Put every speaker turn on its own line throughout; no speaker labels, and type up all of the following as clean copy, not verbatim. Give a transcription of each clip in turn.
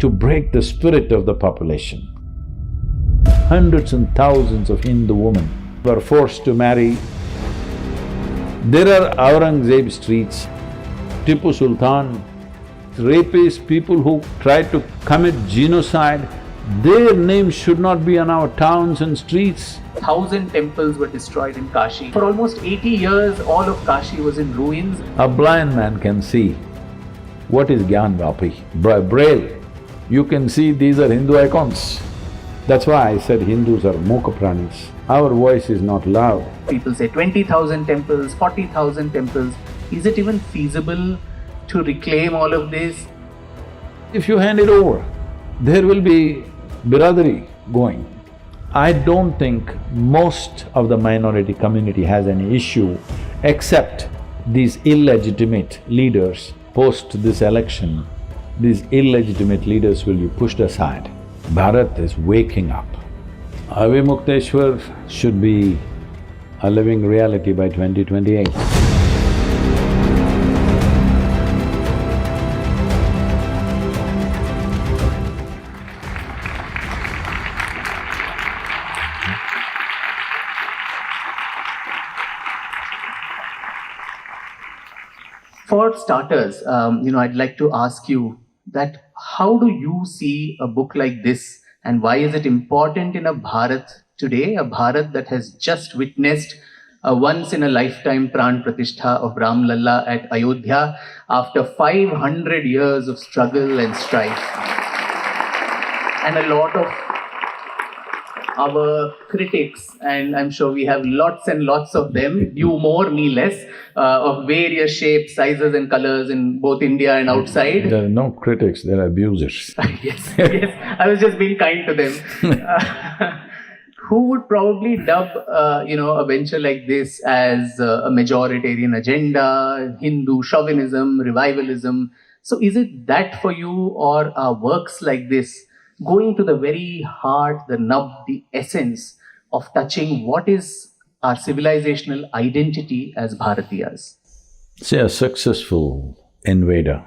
to break the spirit of the population. Hundreds and thousands of Hindu women were forced to marry. There are Aurangzeb streets, Tipu Sultan, rapists, people who tried to commit genocide, their names should not be on our towns and streets.
1,000 temples were destroyed in Kashi. For almost 80 years, all of Kashi was in ruins.
A blind man can see what is Gyanvapi. By Braille, you can see these are Hindu icons. That's why I said Hindus are mukha pranis. Our voice is not loud.
People say 20,000 temples, 40,000 temples. Is it even feasible to reclaim all of this?
If you hand it over, there will be biradari going. I don't think most of the minority community has any issue except these illegitimate leaders. Post this election, these illegitimate leaders will be pushed aside. Bharat is waking up. Avimukteshwar should be a living reality by 2028.
For starters, I'd like to ask you that how do you see a book like this and why is it important in a Bharat today, a Bharat that has just witnessed a once-in-a-lifetime Pran Pratishtha of Ram Lalla at Ayodhya after 500 years of struggle and strife. And a lot of our critics, and I'm sure we have lots and lots of them, you more, me less, of various shapes, sizes and colors in both India and outside.
There are no critics, there are abusers.
Yes, I was just being kind to them. Who would probably dub, a venture like this as a majoritarian agenda, Hindu chauvinism, revivalism. So is it that for you, or are works like this going to the very heart, the nub, the essence of touching what is our civilizational identity as Bharatiyas?
See, a successful invader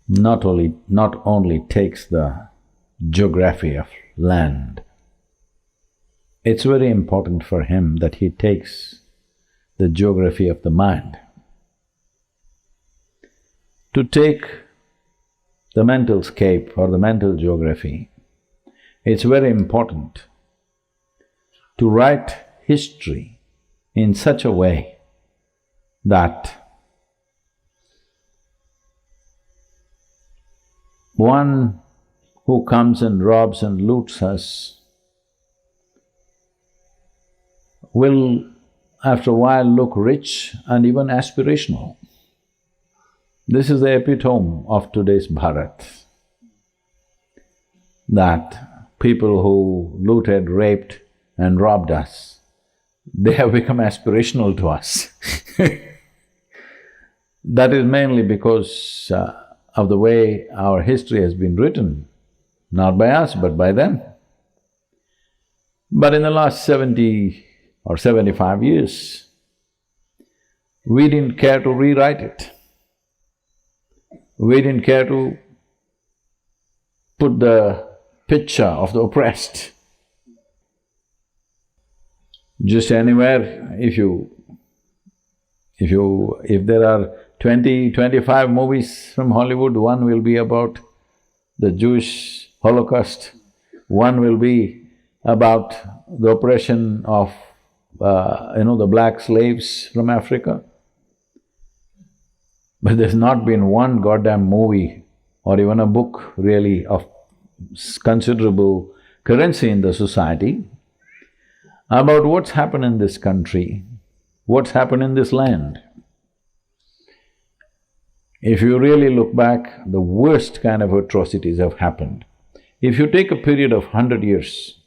not only takes the geography of land, it's very important for him that he takes the geography of the mind. To take the mental scape or the mental geography, it's very important to write history in such a way that one who comes and robs and loots us will after a while look rich and even aspirational. This is the epitome of today's Bharat, that people who looted, raped and robbed us, they have become aspirational to us. That is mainly because of the way our history has been written, not by us but by them. But in the last 70 or 75 years, we didn't care to rewrite it. We didn't care to put the picture of the oppressed. Just anywhere, if there are 20, 25 movies from Hollywood, one will be about the Jewish Holocaust, one will be about the oppression of, the black slaves from Africa. But there's not been one goddamn movie or even a book really of considerable currency in the society about what's happened in this country, what's happened in this land. If you really look back, the worst kind of atrocities have happened. If you take a period of 100 years,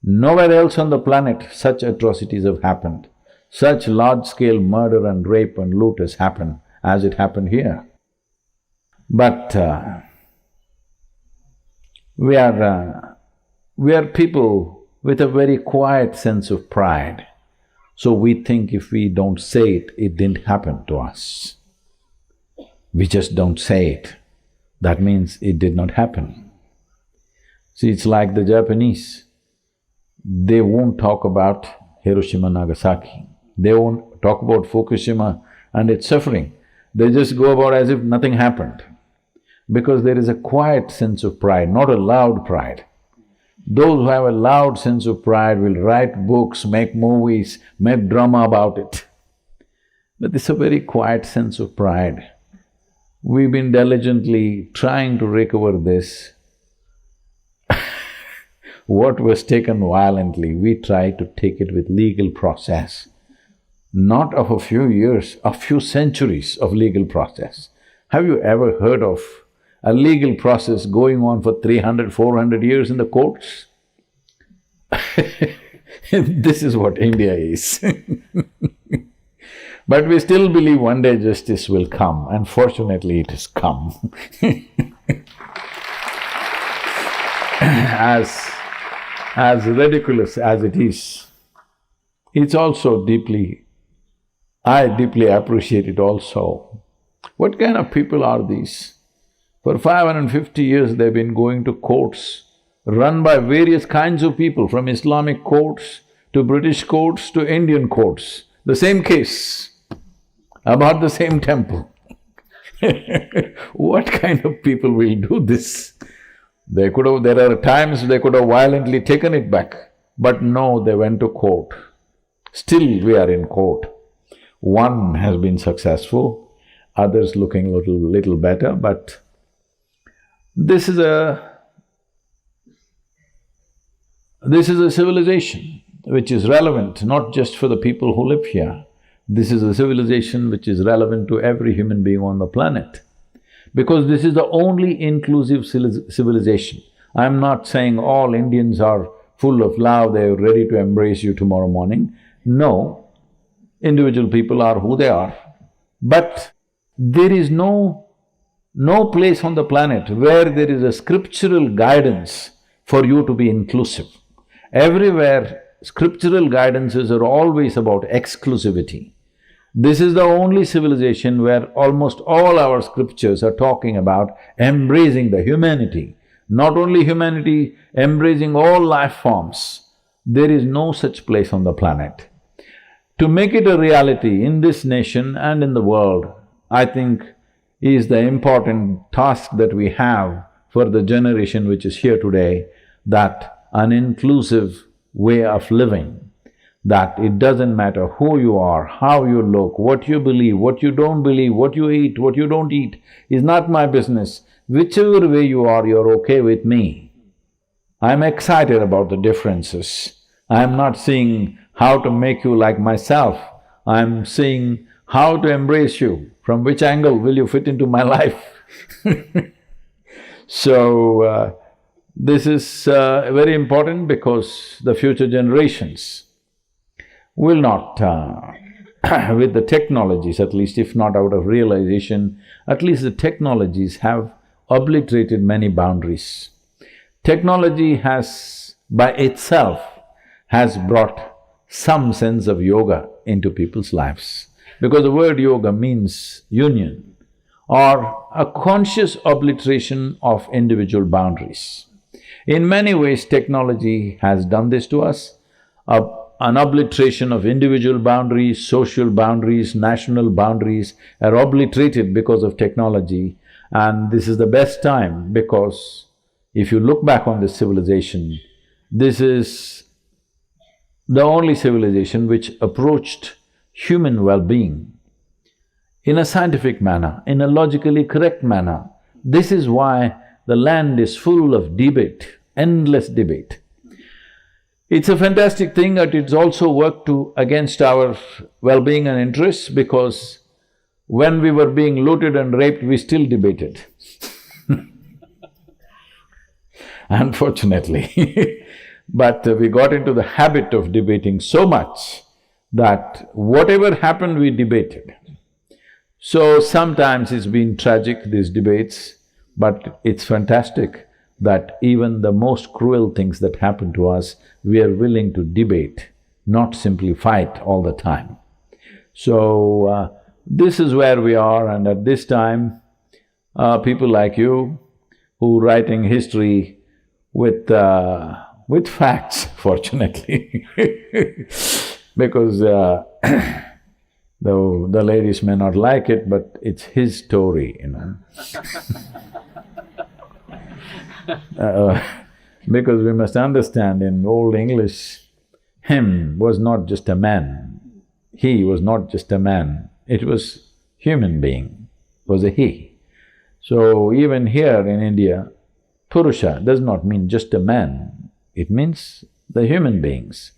nowhere else on the planet such atrocities have happened. Such large-scale murder and rape and loot has happened as it happened here. But we are people with a very quiet sense of pride. So we think if we don't say it, it didn't happen to us. We just don't say it. That means it did not happen. See, it's like the Japanese. They won't talk about Hiroshima, Nagasaki. They won't talk about Fukushima and its suffering. They just go about as if nothing happened. Because there is a quiet sense of pride, not a loud pride. Those who have a loud sense of pride will write books, make movies, make drama about it. But this is a very quiet sense of pride. We've been diligently trying to recover this. What was taken violently, we try to take it with legal process. Not of a few years, a few centuries of legal process. Have you ever heard of a legal process going on for 300, 400 years in the courts? This is what India is. But we still believe one day justice will come, and fortunately it has come. As ridiculous as it is, it's also I deeply appreciate it also. What kind of people are these? For 550 years they've been going to courts run by various kinds of people, from Islamic courts to British courts to Indian courts. The same case, about the same temple. What kind of people will do this? There are times they could have violently taken it back, but no, they went to court. Still we are in court. One has been successful, others looking little better, but this is a civilization which is relevant not just for the people who live here. This is a civilization which is relevant to every human being on the planet. Because this is the only inclusive civilization. I'm not saying all Indians are full of love, they're ready to embrace you tomorrow morning. No, individual people are who they are. But there is no place on the planet where there is a scriptural guidance for you to be inclusive. Everywhere, scriptural guidances are always about exclusivity. This is the only civilization where almost all our scriptures are talking about embracing the humanity. Not only humanity, embracing all life forms. There is no such place on the planet. To make it a reality in this nation and in the world, I think is the important task that we have for the generation which is here today, that an inclusive way of living, that it doesn't matter who you are, how you look, what you believe, what you don't believe, what you eat, what you don't eat, is not my business. Whichever way you are, you're okay with me. I'm excited about the differences. I'm not seeing how to make you like myself, I'm seeing how to embrace you, from which angle will you fit into my life. So, this is very important because the future generations will not, with the technologies at least, if not out of realization, at least the technologies have obliterated many boundaries. Technology has, by itself, has brought some sense of yoga into people's lives. Because the word yoga means union or a conscious obliteration of individual boundaries. In many ways, technology has done this to us. An obliteration of individual boundaries, social boundaries, national boundaries are obliterated because of technology, and this is the best time because if you look back on this civilization, this is the only civilization which approached human well-being in a scientific manner, in a logically correct manner. This is why the land is full of debate, endless debate. It's a fantastic thing that it's also worked against our well-being and interests, because when we were being looted and raped, we still debated. Unfortunately. But we got into the habit of debating so much that whatever happened, we debated. So sometimes it's been tragic, these debates, but it's fantastic that even the most cruel things that happen to us, we are willing to debate, not simply fight all the time. So, this is where we are, and at this time, people like you who writing history with facts, fortunately because the ladies may not like it, but it's his story, you know. Because we must understand, in Old English, him was not just a man, he was not just a man, it was human being, was a he. So even here in India, Purusha does not mean just a man, it means the human beings.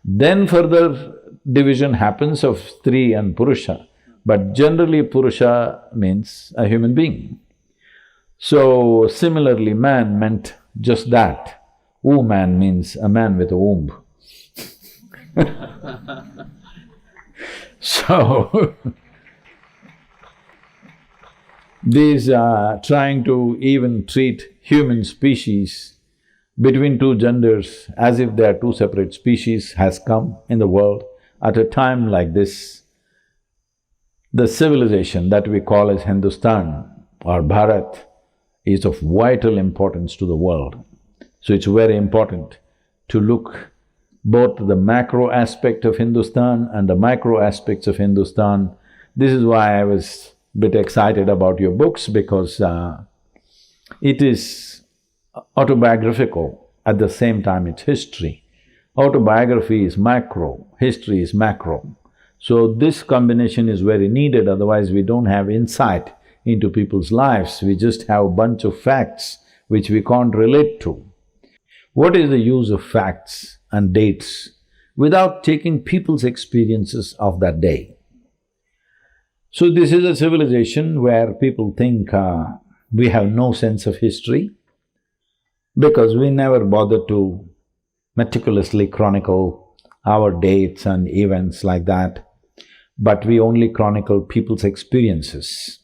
Then further division happens of Stri and Purusha, but generally Purusha means a human being. So similarly, man meant just that. Woman means a man with a womb. So these trying to even treat human species between two genders as if they are two separate species has come in the world at a time like this. The civilization that we call as Hindustan or Bharat is of vital importance to the world. So it's very important to look both the macro aspect of Hindustan and the micro aspects of Hindustan. This is why I was a bit excited about your books, because it is autobiographical, at the same time it's history. Autobiography is macro, history is macro. So this combination is very needed, otherwise we don't have insight into people's lives, we just have a bunch of facts which we can't relate to. What is the use of facts and dates without taking people's experiences of that day? So this is a civilization where people think we have no sense of history because we never bother to meticulously chronicle our dates and events like that, but we only chronicle people's experiences.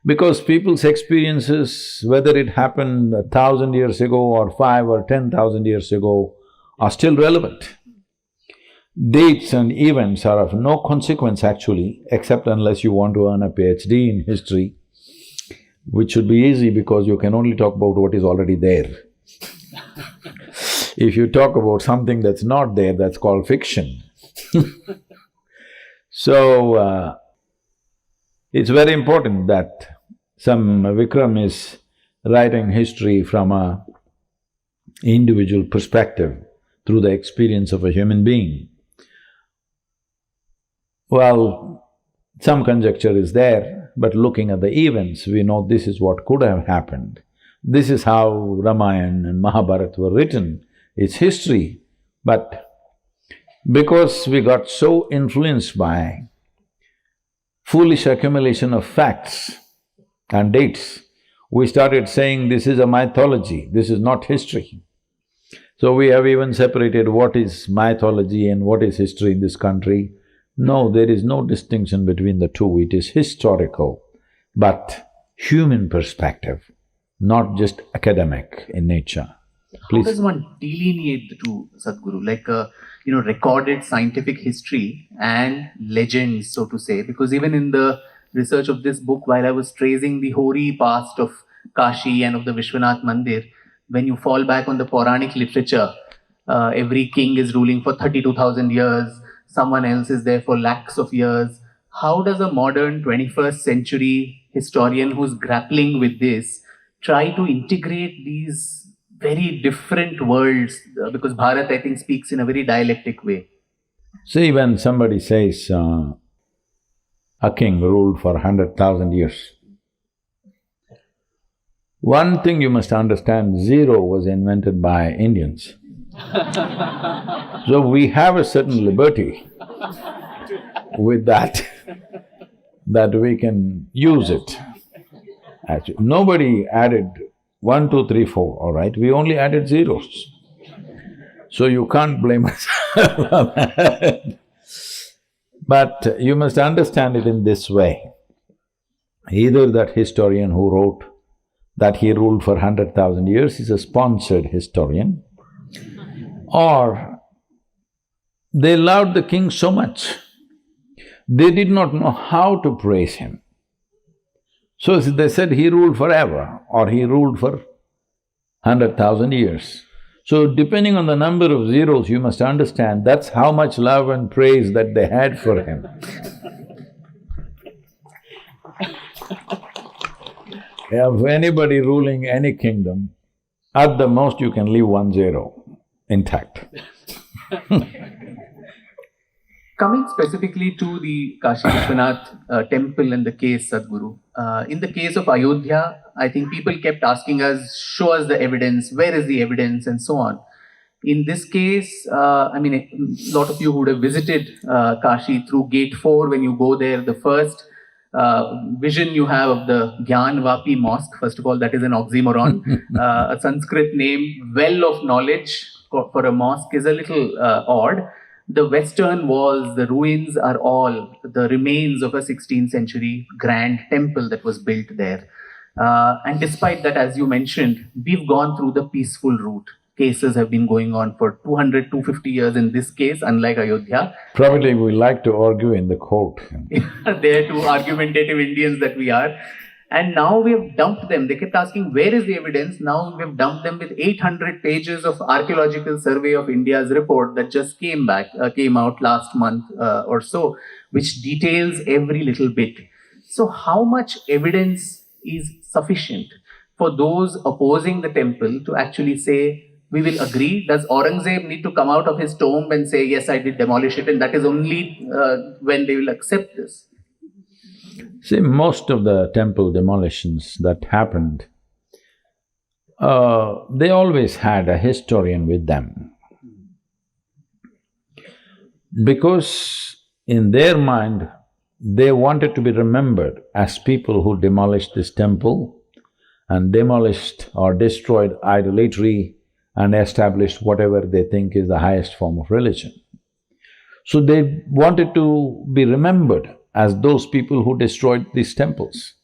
Because people's experiences, whether it happened 1,000 years ago or 5 or 10,000 years ago, are still relevant. Dates and events are of no consequence actually, except unless you want to earn a PhD in history, which should be easy because you can only talk about what is already there. If you talk about something that's not there, that's called fiction. So, it's very important that some Vikram is writing history from a individual perspective through the experience of a human being. Well, some conjecture is there, but looking at the events, we know this is what could have happened. This is how Ramayana and Mahabharata were written. It's history, but because we got so influenced by foolish accumulation of facts and dates, we started saying this is a mythology, this is not history. So we have even separated what is mythology and what is history in this country. No, there is no distinction between the two, it is historical, but human perspective, not just academic in nature. Please.
How does one delineate the two, Sadhguru? Like recorded scientific history and legends, so to say, because even in the research of this book, while I was tracing the hoary past of Kashi and of the Vishwanath Mandir, when you fall back on the Puranic literature, every king is ruling for 32,000 years, someone else is there for lakhs of years. How does a modern 21st century historian who's grappling with this try to integrate these very different worlds, because Bharat, I think, speaks in a very dialectic way?
See, when somebody says a king ruled for 100,000 years, one thing you must understand, zero was invented by Indians. So we have a certain liberty with that, that we can use it. Actually, nobody added 1, 2, 3, 4, all right? We only added zeros. So you can't blame us for that. But you must understand it in this way. Either that historian who wrote that he ruled for 100,000 years is a sponsored historian, or they loved the king so much, they did not know how to praise him. So they said he ruled forever or he ruled for 100,000 years. So depending on the number of zeros, you must understand that's how much love and praise that they had for him. If anybody ruling any kingdom, at the most you can leave 1 zero intact.
Coming specifically to the Kashi Vishwanath temple and the case, Sadhguru, in the case of Ayodhya, I think people kept asking us, show us the evidence, where is the evidence, and so on. In this case, I mean, a lot of you who would have visited Kashi through Gate 4, when you go there, the first vision you have of the Gyanvapi mosque, first of all, that is an oxymoron. A Sanskrit name, well of knowledge for a mosque, is a little odd. The western walls, the ruins are all the remains of a 16th century grand temple that was built there. And despite that, as you mentioned, we've gone through the peaceful route. Cases have been going on for 200, 250 years in this case, unlike Ayodhya.
Probably we like to argue in the court.
They're two argumentative Indians that we are. And now we have dumped them. They kept asking, where is the evidence? Now we have dumped them with 800 pages of Archaeological Survey of India's report that just came out last month or so, which details every little bit. So how much evidence is sufficient for those opposing the temple to actually say, we will agree? Does Aurangzeb need to come out of his tomb and say, yes, I did demolish it, and that is only when they will accept this?
See, most of the temple demolitions that happened, they always had a historian with them. Because in their mind, they wanted to be remembered as people who demolished this temple and demolished or destroyed idolatry and established whatever they think is the highest form of religion. So they wanted to be remembered as those people who destroyed these temples.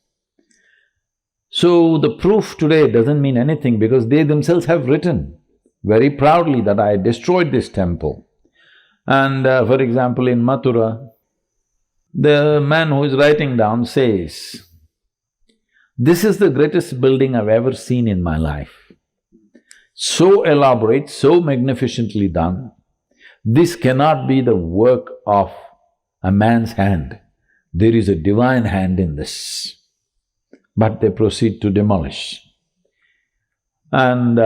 So the proof today doesn't mean anything because they themselves have written very proudly that I destroyed this temple. And for example, in Mathura, the man who is writing down says, "This is the greatest building I've ever seen in my life. So elaborate, so magnificently done. This cannot be the work of a man's hand. There is a divine hand in this." But they proceed to demolish. And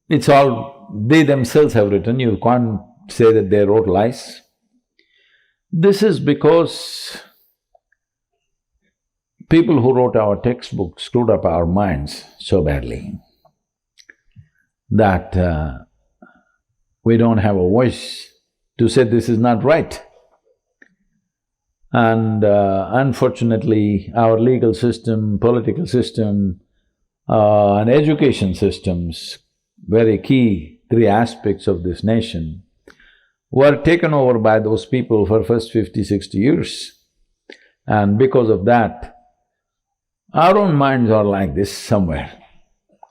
it's all… they themselves have written, you can't say that they wrote lies. This is because people who wrote our textbooks screwed up our minds so badly that we don't have a voice to say this is not right. And unfortunately, our legal system, political system, and education systems, very key three aspects of this nation, were taken over by those people for first 50, 60 years. And because of that, our own minds are like this somewhere.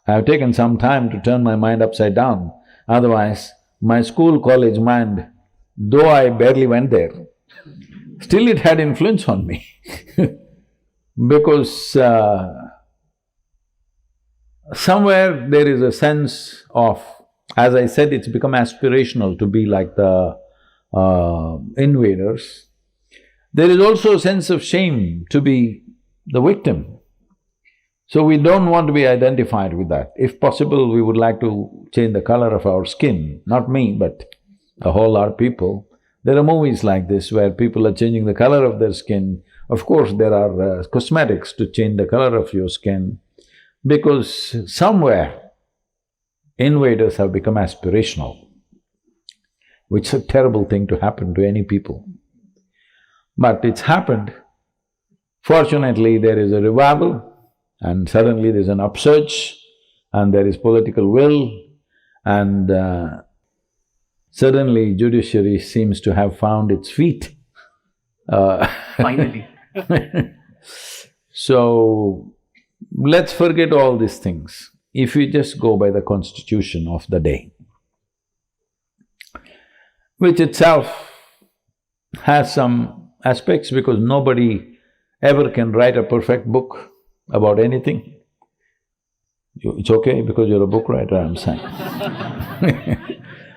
I've taken some time to turn my mind upside down, otherwise my school, college mind, though I barely went there, still it had influence on me because somewhere there is a sense of… as I said, it's become aspirational to be like the invaders. There is also a sense of shame to be the victim. So we don't want to be identified with that. If possible, we would like to change the color of our skin, not me, but a whole lot of people. There are movies like this where people are changing the color of their skin. Of course, there are cosmetics to change the color of your skin, because somewhere invaders have become aspirational, which is a terrible thing to happen to any people. But it's happened. Fortunately, there is a revival and suddenly there's an upsurge and there is political will and suddenly judiciary seems to have found its feet.
Finally.
So, let's forget all these things. If we just go by the constitution of the day, which itself has some aspects because nobody ever can write a perfect book about anything. It's okay because you're a book writer, I'm saying.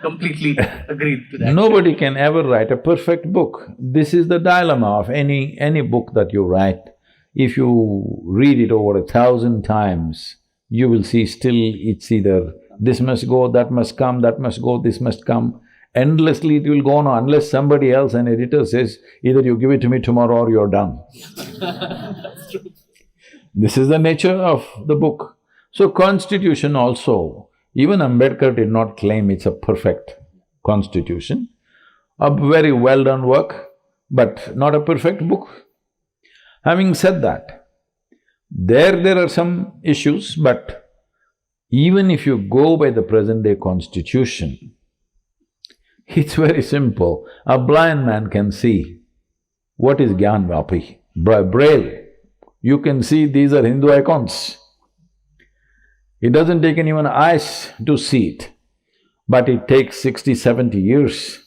Completely agreed to that.
Nobody can ever write a perfect book. This is the dilemma of any book that you write. If you read it over 1,000 times, you will see still it's either this must go, that must come, that must go, this must come. Endlessly it will go on unless somebody else, an editor says, either you give it to me tomorrow or you're done.
That's true.
This is the nature of the book. So constitution also, even Ambedkar did not claim it's a perfect constitution. A very well done work, but not a perfect book. Having said that, there are some issues, but even if you go by the present-day constitution, it's very simple. A blind man can see what is Gyanvapi, Braille. You can see these are Hindu icons. It doesn't take anyone eyes to see it, but it takes 60, 70 years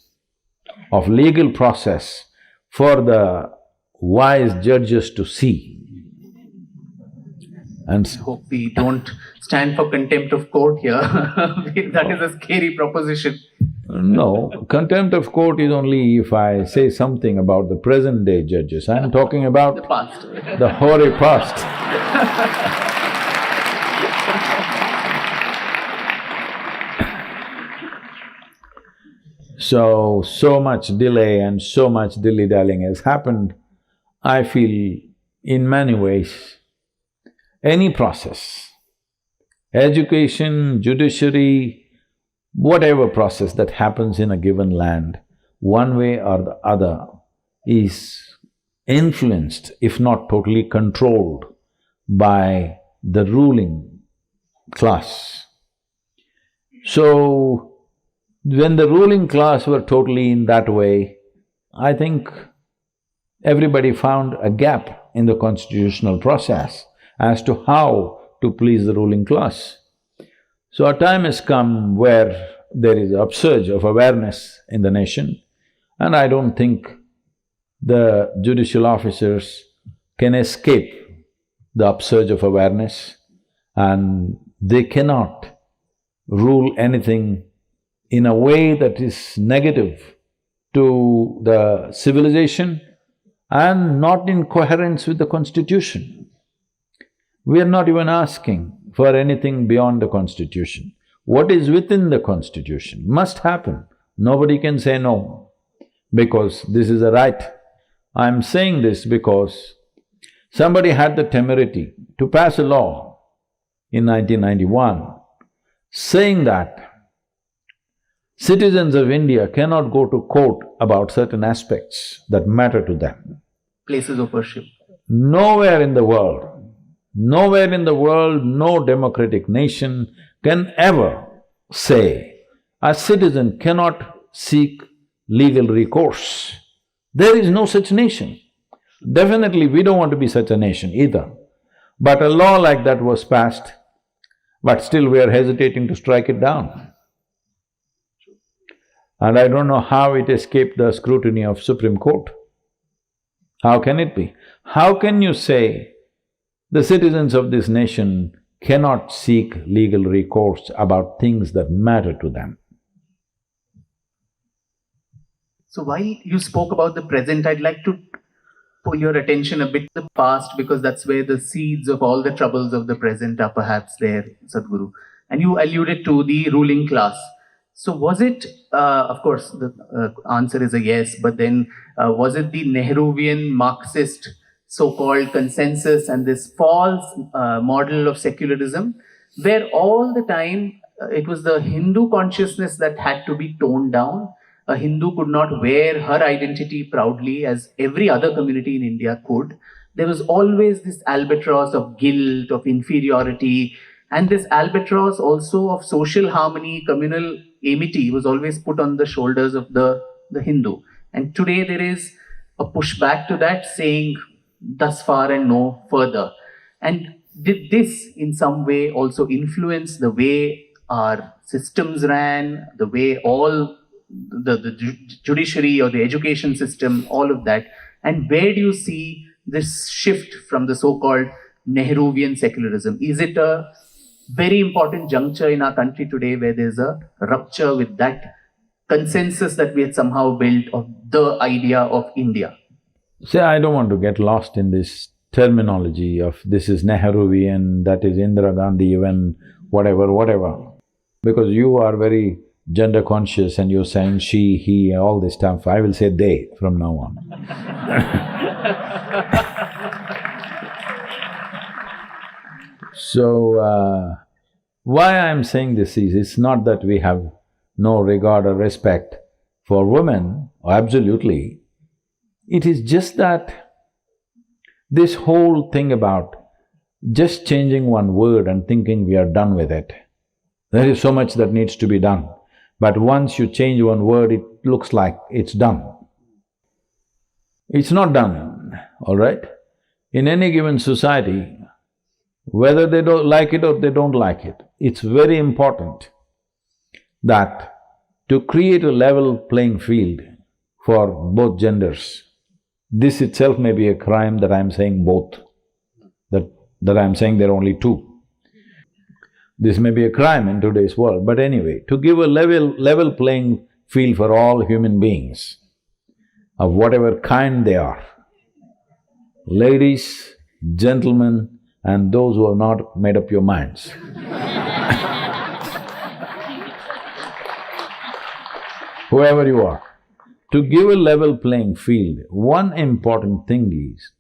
of legal process for the wise judges to see. And
Hope we don't stand for contempt of court here. That is a scary proposition.
no, contempt of court is only if I say something about the present-day judges. I'm talking about
The past.
the hoary past. So much delay and so much dilly-dallying has happened. I feel in many ways, any process, education, judiciary, whatever process that happens in a given land, one way or the other is influenced, if not totally controlled, by the ruling class. So, when the ruling class were totally in that way, I think everybody found a gap in the constitutional process as to how to please the ruling class. So a time has come where there is an upsurge of awareness in the nation, and I don't think the judicial officers can escape the upsurge of awareness, and they cannot rule anything in a way that is negative to the civilization and not in coherence with the constitution. We are not even asking for anything beyond the constitution. What is within the constitution must happen. Nobody can say no, because this is a right. I'm saying this because somebody had the temerity to pass a law in 1991 saying that citizens of India cannot go to court about certain aspects that matter to them.
Places of worship.
Nowhere in the world, no democratic nation can ever say a citizen cannot seek legal recourse. There is no such nation. Definitely we don't want to be such a nation either. But a law like that was passed, but still we are hesitating to strike it down. And I don't know how it escaped the scrutiny of Supreme Court. How can it be? How can you say the citizens of this nation cannot seek legal recourse about things that matter to them?
So while you spoke about the present, I'd like to pull your attention a bit to the past, because that's where the seeds of all the troubles of the present are perhaps there, Sadhguru. And you alluded to the ruling class. So was it, of course the answer is a yes, but then was it the Nehruvian Marxist so-called consensus and this false model of secularism, where all the time it was the Hindu consciousness that had to be toned down? A Hindu could not wear her identity proudly as every other community in India could. There was always this albatross of guilt, of inferiority, and this albatross also of social harmony, communal amity was always put on the shoulders of the Hindu. And today there is a pushback to that, saying thus far and no further. And did this in some way also influence the way our systems ran, the way all the judiciary or the education system, all of that? And where do you see this shift from the so-called Nehruvian secularism? Is it a very important juncture in our country today where there's a rupture with that consensus that we had somehow built of the idea of India?
See, I don't want to get lost in this terminology of this is Nehruvian, that is Indira Gandhi, even whatever. Because you are very gender conscious and you're saying she, he, all this stuff, I will say they from now on. So, why I'm saying this is, it's not that we have no regard or respect for women, absolutely. It is just that this whole thing about just changing one word and thinking we are done with it. There is so much that needs to be done, but once you change one word, it looks like it's done. It's not done, all right? In any given society, whether they don't like it or they don't like it, it's very important that to create a level playing field for both genders. This itself may be a crime that I'm saying both, that I'm saying there are only two. This may be a crime in today's world, but anyway, to give a level playing field for all human beings, of whatever kind they are, ladies, gentlemen, and those who have not made up your minds. Whoever you are, to give a level playing field, one important thing is,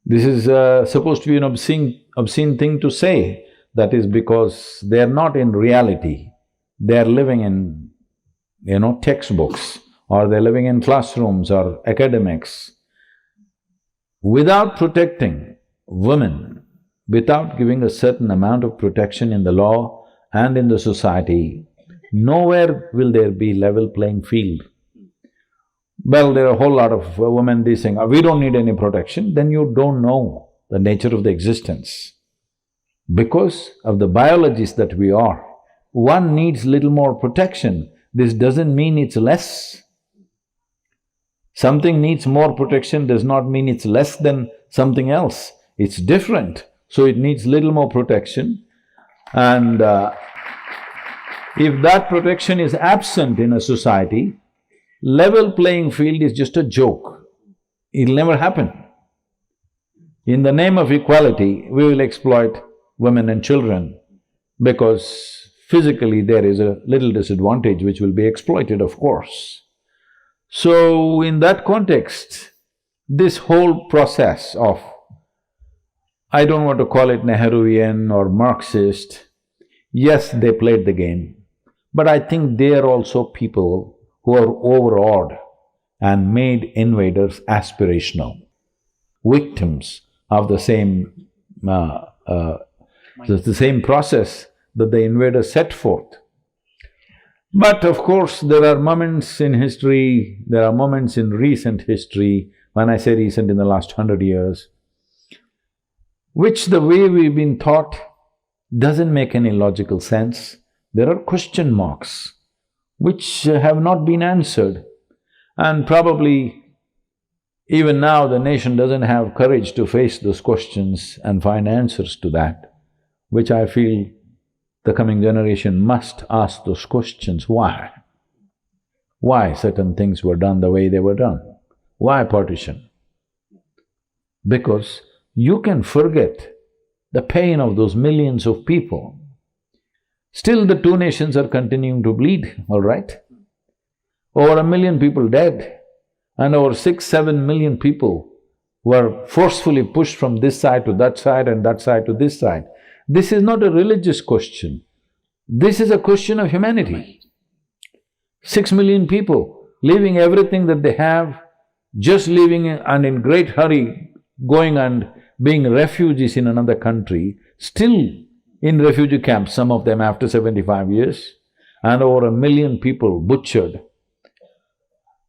this is supposed to be an obscene thing to say, that is because they are not in reality, they are living in, textbooks, or they're living in classrooms or academics. Without protecting women, without giving a certain amount of protection in the law and in the society, nowhere will there be level playing field. Well, there are a whole lot of women these saying, we don't need any protection, then you don't know the nature of the existence. Because of the biologists that we are, one needs little more protection. This doesn't mean it's less. Something needs more protection does not mean it's less than something else. It's different, so it needs little more protection. And if that protection is absent in a society, level playing field is just a joke. It'll never happen. In the name of equality, we will exploit women and children because physically there is a little disadvantage which will be exploited, of course. So, in that context, this whole process of, I don't want to call it Nehruvian or Marxist, yes, they played the game, but I think they are also people who are overawed and made invaders aspirational, victims of the same process that the invaders set forth. But of course, there are moments in history, there are moments in recent history, when I say recent, in the last 100 years, which the way we've been taught doesn't make any logical sense. There are question marks which have not been answered, and probably even now the nation doesn't have courage to face those questions and find answers to that, which I feel the coming generation must ask those questions. Why? Why certain things were done the way they were done? Why partition? Because you can forget the pain of those millions of people. Still the two nations are continuing to bleed, all right? Over 1 million people dead, and over 6–7 million people were forcefully pushed from this side to that side and that side to this side. This is not a religious question, this is a question of humanity. 6 million people leaving everything that they have, just leaving and in great hurry going and being refugees in another country, still in refugee camps, some of them after 75 years, and over 1 million people butchered.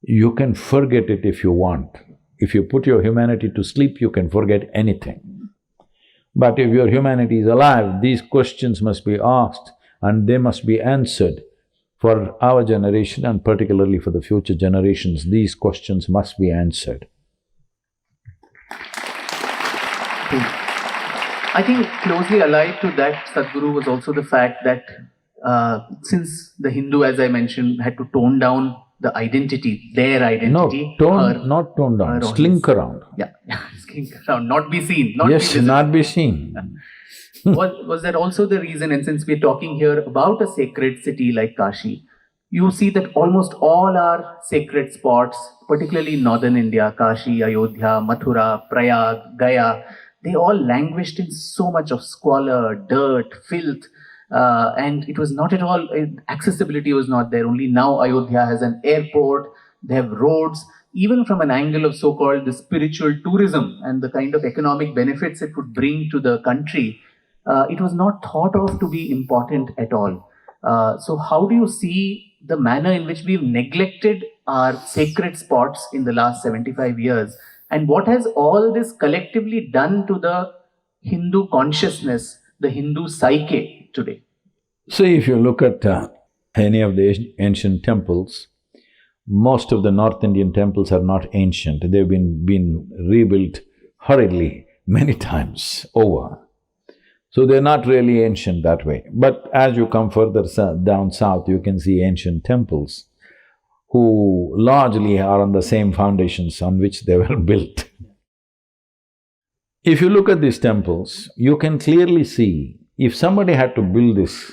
You can forget it if you want. If you put your humanity to sleep, you can forget anything. But if your humanity is alive, these questions must be asked and they must be answered. For our generation and particularly for the future generations, these questions must be answered.
True. I think closely allied to that, Sadhguru, was also the fact that since the Hindu, as I mentioned, had to tone down the identity, their identity.
Not tone down, slink around.
Yeah, slink around, not be seen, not
Yes,
be visible.
not be seen.
Was that also the reason? And since we're talking here about a sacred city like Kashi, you see that almost all our sacred spots, particularly in northern India, Kashi, Ayodhya, Mathura, Prayag, Gaya, they all languished in so much of squalor, dirt, filth, and it was not at all, accessibility was not there. Only now Ayodhya has an airport, they have roads. Even from an angle of so-called the spiritual tourism and the kind of economic benefits it would bring to the country, it was not thought of to be important at all. So how do you see the manner in which we've neglected our sacred spots in the last 75 years? And what has all this collectively done to the Hindu consciousness, the Hindu psyche today?
See, if you look at any of the ancient temples, most of the North Indian temples are not ancient. They've been rebuilt hurriedly many times over. So they're not really ancient that way. But as you come further down south, you can see ancient temples who largely are on the same foundations on which they were built. If you look at these temples, you can clearly see if somebody had to build this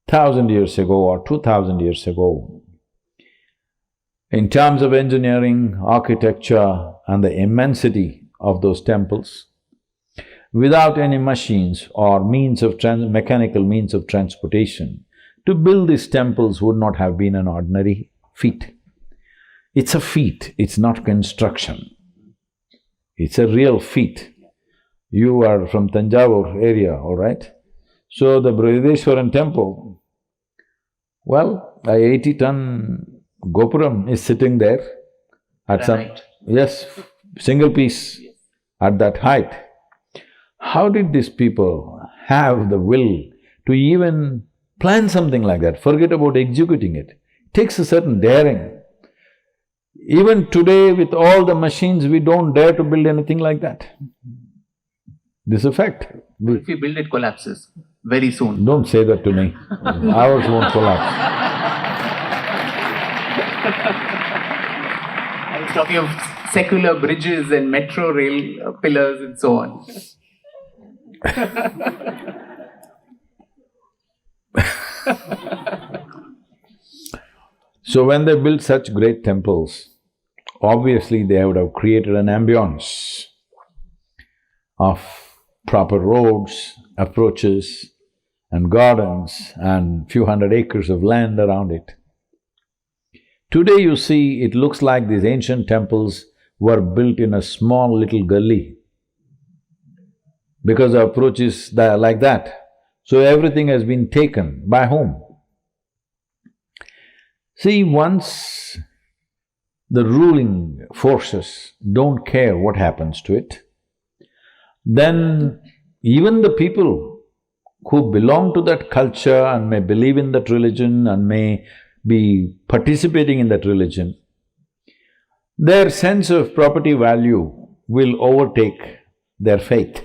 1,000 years ago or 2,000 years ago, in terms of engineering, architecture and the immensity of those temples, without any machines or mechanical means of transportation, to build these temples would not have been an ordinary feat. It's a feat, it's not construction. It's a real feat. You are from Tanjavur area, all right? So the Brihadeshwaran temple, well, a 80-ton gopuram is sitting there at yes, single piece at that height. How did these people have the will to even plan something like that? Forget about executing it. It takes a certain daring. Even today with all the machines, we don't dare to build anything like that. This is a fact.
If you build, it collapses very soon.
Don't say that to me. Ours won't collapse.
I was talking of secular bridges and metro rail pillars and so on.
So when they built such great temples, obviously they would have created an ambience of proper roads, approaches and gardens and few hundred acres of land around it. Today you see, it looks like these ancient temples were built in a small little gully because the approach is like that. So everything has been taken by whom? See, once the ruling forces don't care what happens to it, then even the people who belong to that culture and may believe in that religion and may be participating in that religion, their sense of property value will overtake their faith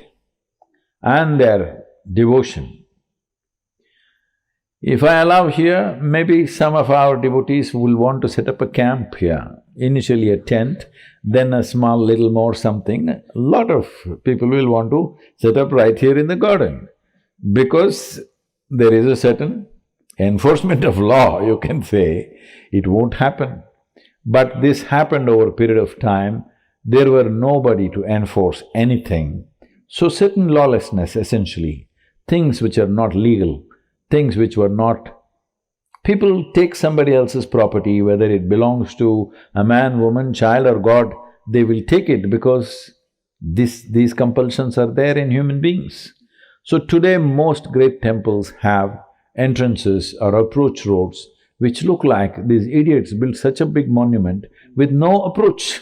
and their devotion. If I allow here, maybe some of our devotees will want to set up a camp here. Initially a tent, then a small little more something. A lot of people will want to set up right here in the garden because there is a certain enforcement of law, you can say. It won't happen. But this happened over a period of time. There were nobody to enforce anything. So certain lawlessness, essentially, things which are not legal, things which were not… People take somebody else's property, whether it belongs to a man, woman, child or God, they will take it because these compulsions are there in human beings. So today most great temples have entrances or approach roads which look like these idiots built such a big monument with no approach.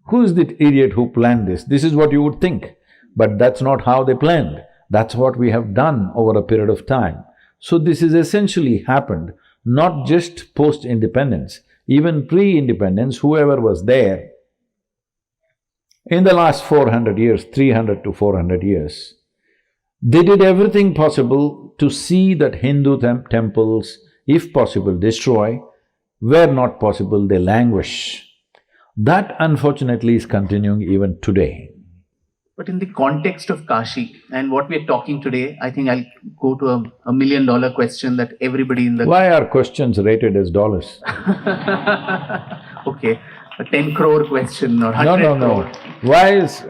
Who is that idiot who planned this? This is what you would think, but that's not how they planned. That's what we have done over a period of time. So this is essentially happened not just post-independence, even pre-independence, whoever was there In the last 400 years, 300 to 400 years, they did everything possible to see that Hindu temples, if possible, destroy, where not possible, they languish. That unfortunately is continuing even today.
But in the context of Kashi and what we're talking today, I think I'll go to a $1 million question that everybody in the…
Why are questions rated as dollars?
Okay, a 10 crore question or 100
No.
crore.
Why is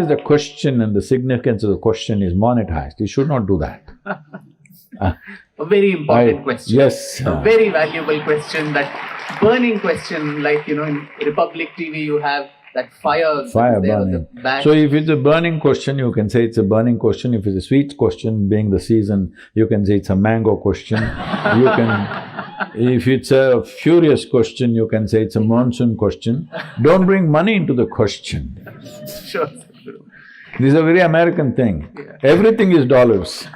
the question and the significance of the question is monetized? You should not do that.
A very important question.
Yes.
A very valuable question, that burning question, like, in Republic TV you have that fire
Fire
there on
burning.
the back.
So if it's a burning question, you can say it's a burning question. If it's a sweet question, being the season, you can say it's a mango question. You can… If it's a furious question, you can say it's a monsoon question. Don't bring money into the question.
Sure, Sadhguru.
This is a very American thing.
Yeah.
Everything is dollars.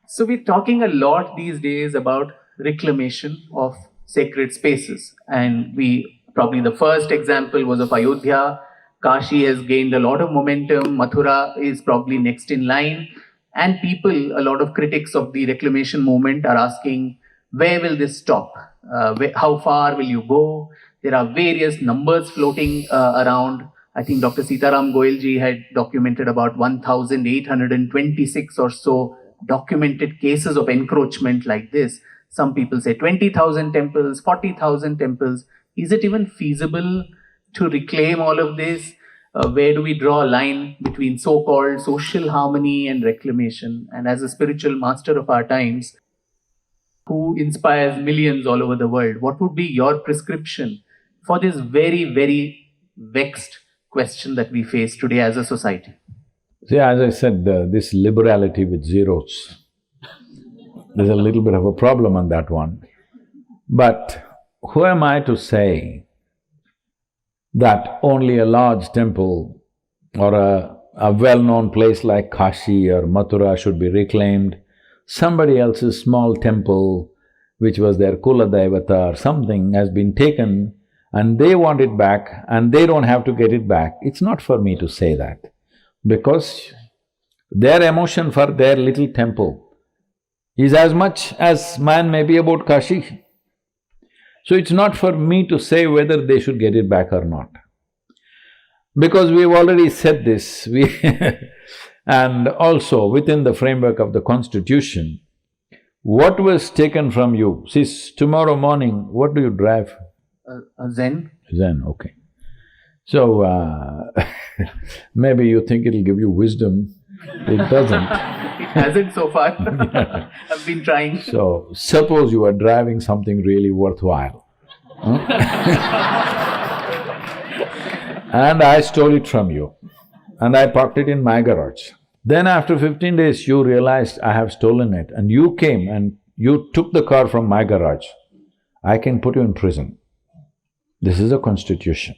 So we're talking a lot these days about reclamation of sacred spaces, and probably the first example was of Ayodhya. Kashi has gained a lot of momentum, Mathura is probably next in line, and people, a lot of critics of the reclamation movement are asking, where will this stop? How far will you go? There are various numbers floating around. I think Dr. Sitaram Goyalji had documented about 1,826 or so documented cases of encroachment like this. Some people say 20,000 temples, 40,000 temples. Is it even feasible to reclaim all of this? Where do we draw a line between so-called social harmony and reclamation? And as a spiritual master of our times, who inspires millions all over the world, what would be your prescription for this very, very vexed question that we face today as a society?
See, as I said, this liberality with zeros, there's a little bit of a problem on that one. But who am I to say that only a large temple or a well-known place like Kashi or Mathura should be reclaimed? Somebody else's small temple, which was their Kula Devata or something, has been taken and they want it back and they don't have to get it back. It's not for me to say that, because their emotion for their little temple is as much as mine may be about Kashi. So it's not for me to say whether they should get it back or not. Because we've already said this, and also within the framework of the constitution, what was taken from you… See, tomorrow morning, what do you drive?
A Zen.
Zen, okay. So, maybe you think it'll give you wisdom, it doesn't.
It hasn't so far. I've been trying.
So, suppose you are driving something really worthwhile, and I stole it from you, and I parked it in my garage. Then after 15 days, you realized I have stolen it, and you came and you took the car from my garage. I can put you in prison. This is a constitution.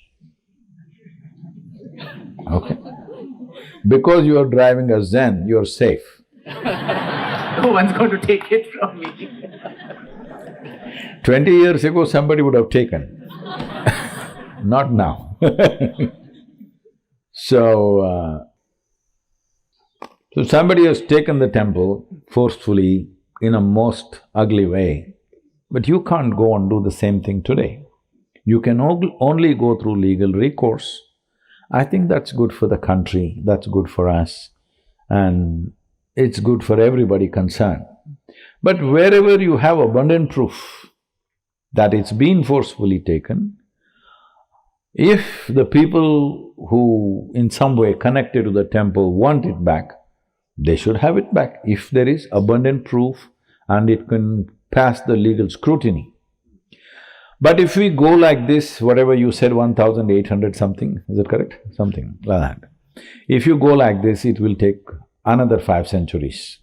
Okay? Because you are driving a Zen, you are safe.
No one's going to take it from me.
20 years ago, somebody would have taken. Not now. So somebody has taken the temple forcefully in a most ugly way, but you can't go and do the same thing today. You can only go through legal recourse. I think that's good for the country, that's good for us, and it's good for everybody concerned. But wherever you have abundant proof that it's been forcefully taken, if the people who in some way connected to the temple want it back, they should have it back, if there is abundant proof and it can pass the legal scrutiny. But if we go like this, whatever you said, 1,800 something, is it correct? Something like that. If you go like this, it will take another 5 centuries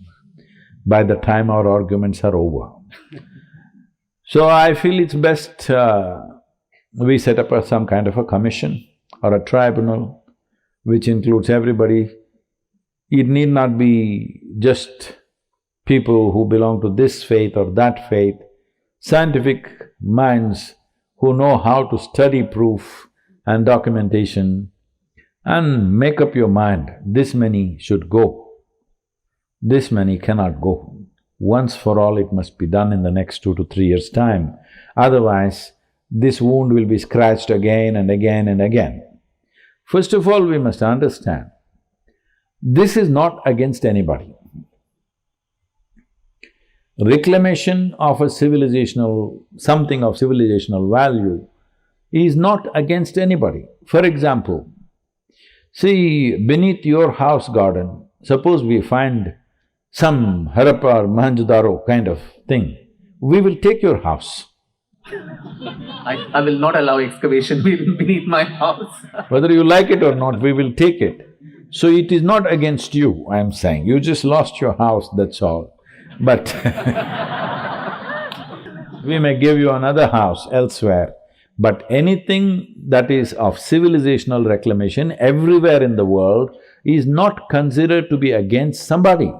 by the time our arguments are over. So I feel it's best we set up some kind of a commission or a tribunal which includes everybody. It need not be just people who belong to this faith or that faith. Scientific minds who know how to study proof and documentation and make up your mind, this many should go, this many cannot go. Once for all it must be done in the next 2 to 3 years' time. Otherwise, this wound will be scratched again and again and again. First of all, we must understand, this is not against anybody. Reclamation of a civilizational… something of civilizational value is not against anybody. For example, see, beneath your house garden, suppose we find some Harappa or Mohenjo-daro kind of thing, we will take your house.
I will not allow excavation beneath my house.
Whether you like it or not, we will take it. So it is not against you, I am saying. You just lost your house, that's all. But we may give you another house elsewhere. But anything that is of civilizational reclamation everywhere in the world is not considered to be against somebody.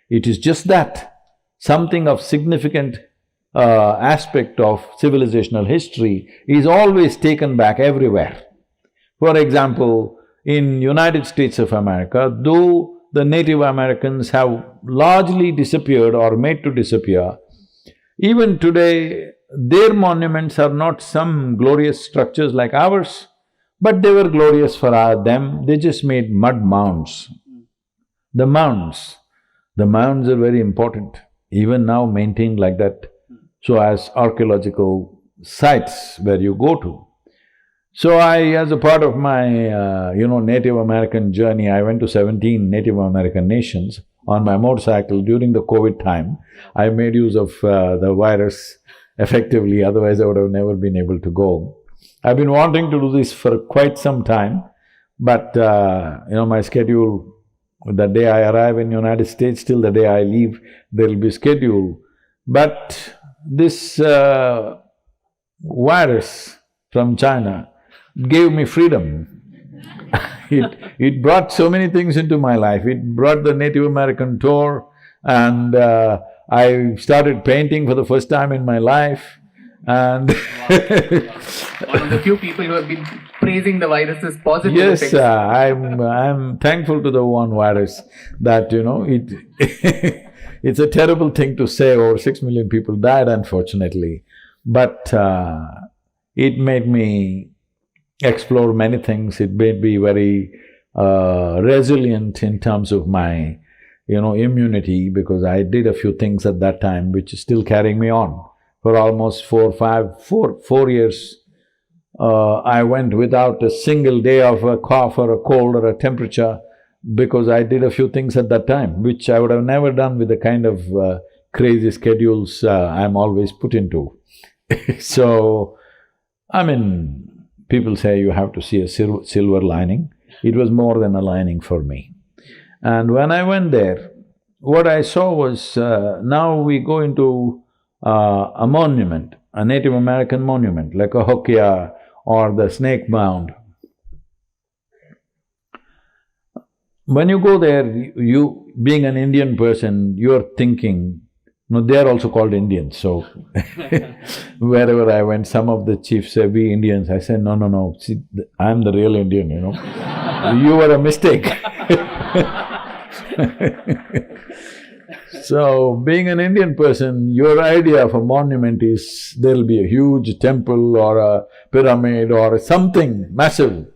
It is just that something of significant aspect of civilizational history is always taken back everywhere. For example, in United States of America, though the Native Americans have largely disappeared or made to disappear, even today their monuments are not some glorious structures like ours, but they were glorious for them, they just made mud mounds. The mounds are very important, even now maintained like that, so as archaeological sites where you go to. So as a part of my, Native American journey, I went to 17 Native American nations on my motorcycle during the COVID time. I made use of the virus effectively, otherwise I would have never been able to go. I've been wanting to do this for quite some time, but my schedule, the day I arrive in United States till the day I leave, there'll be schedule. But this virus from China gave me freedom. It brought so many things into my life. It brought the Native American tour, and I started painting for the first time in my life, and
One of the few people who have been praising the virus's positive
yes,
effects.
I'm thankful to the one virus that, it's a terrible thing to say, over 6 million people died unfortunately, but it made me explore many things. It made me very resilient in terms of my, immunity, because I did a few things at that time which is still carrying me on. For almost 4 years, I went without a single day of a cough or a cold or a temperature, because I did a few things at that time, which I would have never done with the kind of crazy schedules I'm always put into. So, people say you have to see a silver lining. It was more than a lining for me. And when I went there, what I saw was, now we go into a monument, a Native American monument, like a Hokia or the Snake Mound. When you go there, you being an Indian person, you're thinking, they're also called Indians, so wherever I went, some of the chiefs say, we Indians. I said, no, see, I'm the real Indian, You were a mistake. So, being an Indian person, your idea of a monument is there'll be a huge temple or a pyramid or something massive.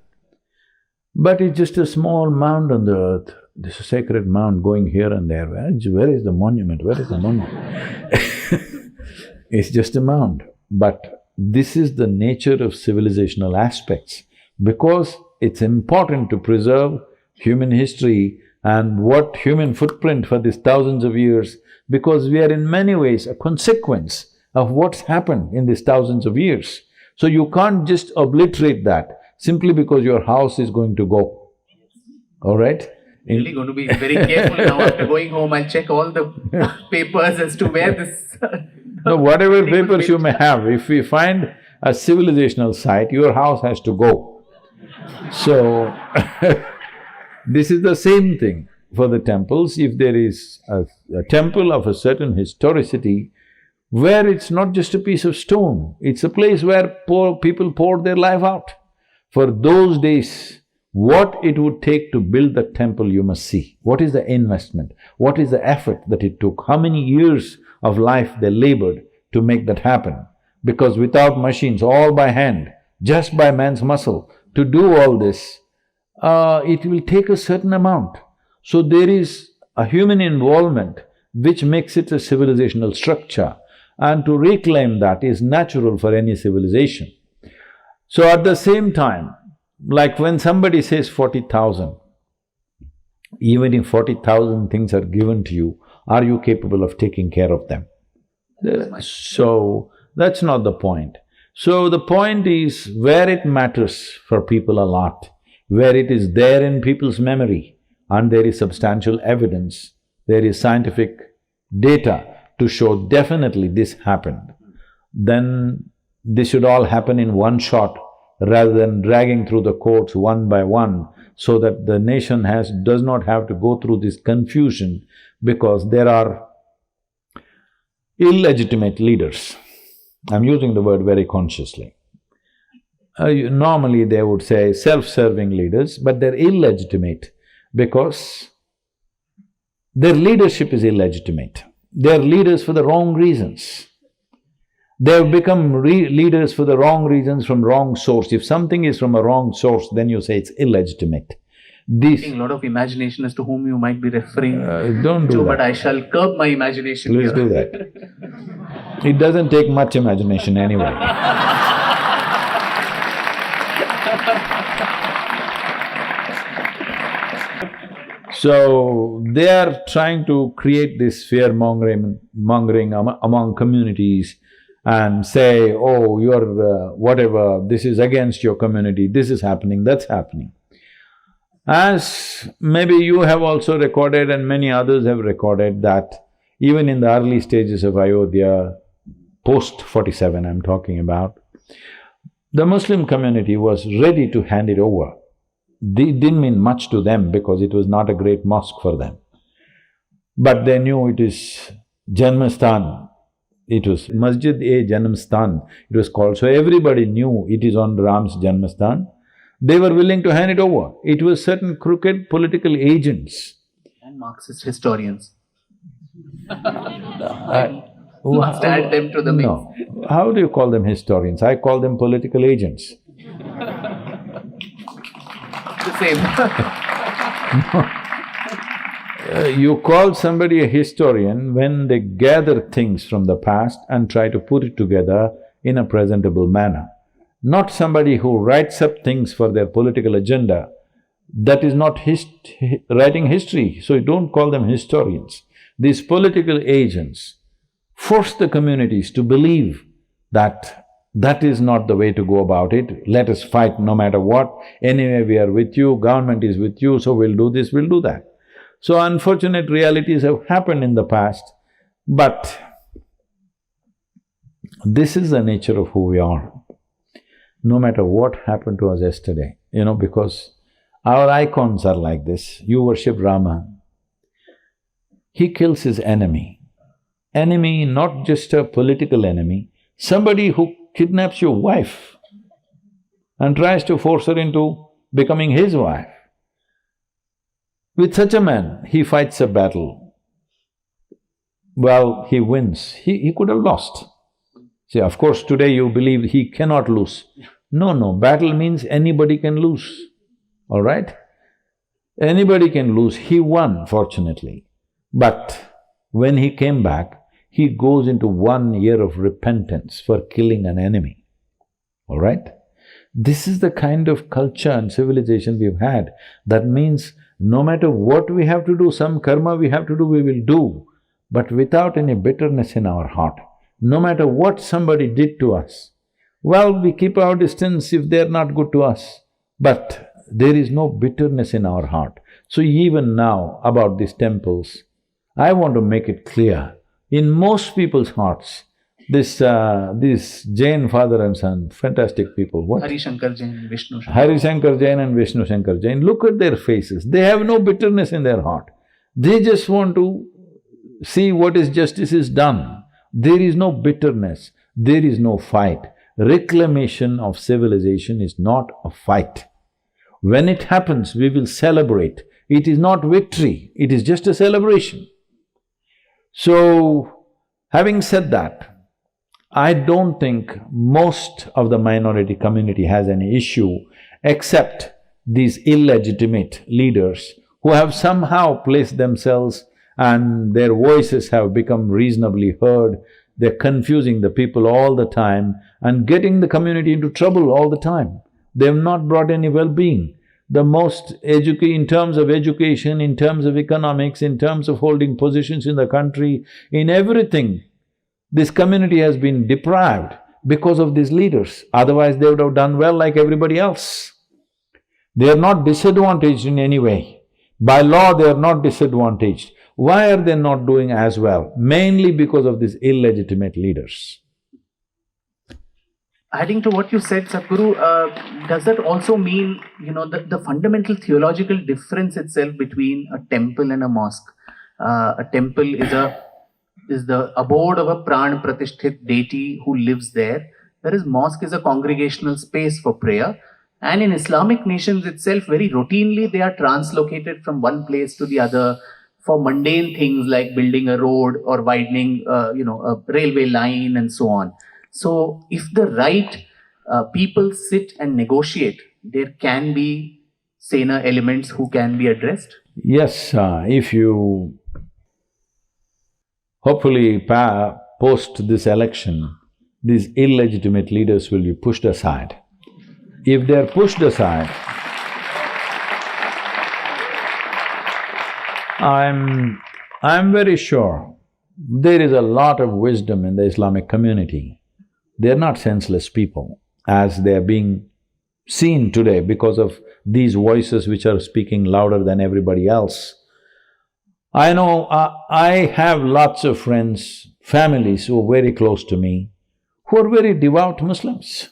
But it's just a small mound on the earth. This is a sacred mound going here and there. Where is the monument? Where is the monument? It's just a mound. But this is the nature of civilizational aspects, because it's important to preserve human history and what human footprint for these thousands of years, because we are in many ways a consequence of what's happened in these thousands of years. So you can't just obliterate that simply because your house is going to go, all right?
Really going to be very careful now. After going home, I'll check all the papers as to where this…
No, whatever papers you may have, if we find a civilizational site, your house has to go. So, this is the same thing for the temples. If there is a temple of a certain historicity, where it's not just a piece of stone, it's a place where people poured their life out. For those days, what it would take to build the temple you must see. What is the investment? What is the effort that it took? How many years of life they labored to make that happen? Because without machines, all by hand, just by man's muscle, to do all this, it will take a certain amount. So there is a human involvement which makes it a civilizational structure, and to reclaim that is natural for any civilization. So at the same time, like when somebody says 40,000, even if 40,000 things are given to you, are you capable of taking care of them? So, that's not the point. So the point is, where it matters for people a lot, where it is there in people's memory and there is substantial evidence, there is scientific data to show definitely this happened, then this should all happen in one shot rather than dragging through the courts one by one, so that the nation does not have to go through this confusion because there are illegitimate leaders. I'm using the word very consciously. Normally they would say self-serving leaders, but they're illegitimate because their leadership is illegitimate. They're leaders for the wrong reasons. They've become leaders for the wrong reasons from wrong source. If something is from a wrong source, then you say it's illegitimate.
A lot of imagination as to whom you might be referring
don't do
to,
that.
but I shall curb my imagination
Please
here.
do that. It doesn't take much imagination anyway. So, they are trying to create this fear-mongering among communities and say, oh, you're whatever, this is against your community, this is happening, that's happening. As maybe you have also recorded and many others have recorded that even in the early stages of Ayodhya, post-47 I'm talking about, the Muslim community was ready to hand it over. It didn't mean much to them because it was not a great mosque for them. But they knew it is Janmastan, it was Masjid-e-Janmastan, it was called. So everybody knew it is on Ram's Janmastan. They were willing to hand it over. It was certain crooked political agents
and Marxist historians. Must add them to the mix.
No. How do you call them historians? I call them political agents.
The same.
You call somebody a historian when they gather things from the past and try to put it together in a presentable manner. Not somebody who writes up things for their political agenda. That is not writing history, so you don't call them historians. These political agents force the communities to believe that that is not the way to go about it. Let us fight no matter what. Anyway, we are with you, government is with you, so we'll do this, we'll do that. So unfortunate realities have happened in the past, but this is the nature of who we are. No matter what happened to us yesterday, because our icons are like this. You worship Rama. He kills his enemy. Enemy, not just a political enemy, somebody who kidnaps your wife and tries to force her into becoming his wife. With such a man, he fights a battle. Well, he wins. He could have lost. See, of course, today you believe he cannot lose. No, battle means anybody can lose, all right? Anybody can lose. He won, fortunately. But when he came back, he goes into 1 year of repentance for killing an enemy, all right? This is the kind of culture and civilization we've had. That means no matter what we have to do, some karma we have to do, we will do, but without any bitterness in our heart. No matter what somebody did to us, well, we keep our distance if they're not good to us, but there is no bitterness in our heart. So even now about these temples, I want to make it clear, in most people's hearts, this Jain father and son, fantastic people, what?
Harishankar Jain, Vishnu Shankar.
Harishankar Jain and Vishnu Shankar Jain, look at their faces, they have no bitterness in their heart. They just want to see what is justice is done. There is no bitterness, there is no fight. reclamation of civilization is not a fight. When it happens, we will celebrate. It is not victory, it is just a celebration. So, having said that, I don't think most of the minority community has any issue except these illegitimate leaders who have somehow placed themselves and their voices have become reasonably heard. They're confusing the people all the time and getting the community into trouble all the time. They've not brought any well-being. The most in terms of education, in terms of economics, in terms of holding positions in the country, in everything, this community has been deprived because of these leaders. Otherwise, they would have done well like everybody else. They are not disadvantaged in any way. By law, they are not disadvantaged. Why are they not doing as well? Mainly because of these illegitimate leaders.
Adding to what you said, Sadhguru, does that also mean, the fundamental theological difference itself between a temple and a mosque? A temple is the abode of a pran pratisthit deity who lives there, whereas mosque is a congregational space for prayer. And in Islamic nations itself, very routinely they are translocated from one place to the other for mundane things like building a road or widening, a railway line and so on. So, if the right people sit and negotiate, there can be saner elements who can be addressed?
Yes, if you hopefully post this election, these illegitimate leaders will be pushed aside. If they're pushed aside, I'm very sure there is a lot of wisdom in the Islamic community. They're not senseless people as they are being seen today because of these voices which are speaking louder than everybody else. I know I have lots of friends, families who are very close to me, who are very devout Muslims.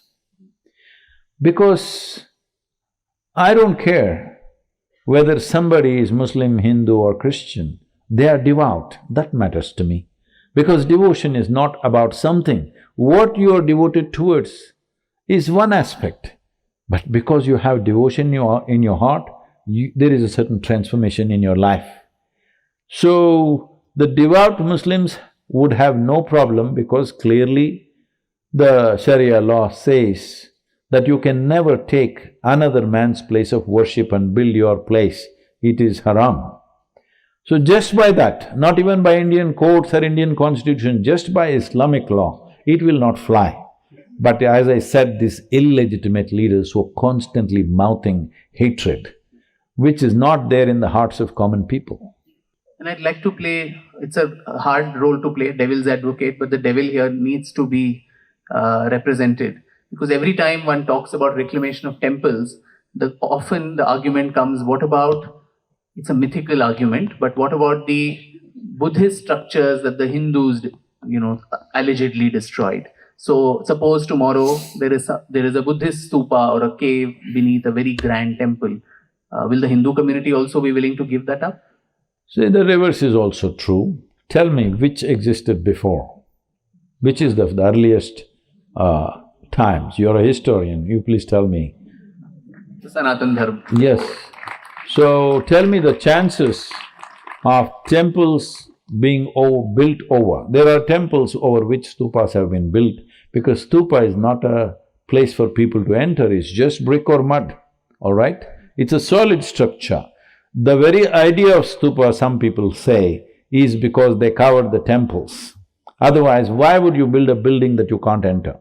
Because I don't care whether somebody is Muslim, Hindu or Christian, they are devout, that matters to me. Because devotion is not about something. What you are devoted towards is one aspect, but because you have devotion in your heart, there is a certain transformation in your life. So, the devout Muslims would have no problem because clearly the Sharia law says that you can never take another man's place of worship and build your place. It is haram. So just by that, not even by Indian courts or Indian constitution, just by Islamic law, it will not fly. But as I said, these illegitimate leaders who are constantly mouthing hatred, which is not there in the hearts of common people.
And I'd like to play, it's a hard role to play, devil's advocate, but the devil here needs to be represented. Because every time one talks about reclamation of temples, often the argument comes, what about, it's a mythical argument, but what about the Buddhist structures that the Hindus, allegedly destroyed? So suppose tomorrow there is a Buddhist stupa or a cave beneath a very grand temple. Will the Hindu community also be willing to give that up?
See, the reverse is also true. Tell me which existed before, which is the earliest times. You're a historian, you please tell me.
The Sanatana Dharma.
Yes. So, tell me the chances of temples being built over. There are temples over which stupas have been built because stupa is not a place for people to enter, it's just brick or mud, all right? It's a solid structure. The very idea of stupa, some people say, is because they covered the temples. Otherwise, why would you build a building that you can't enter?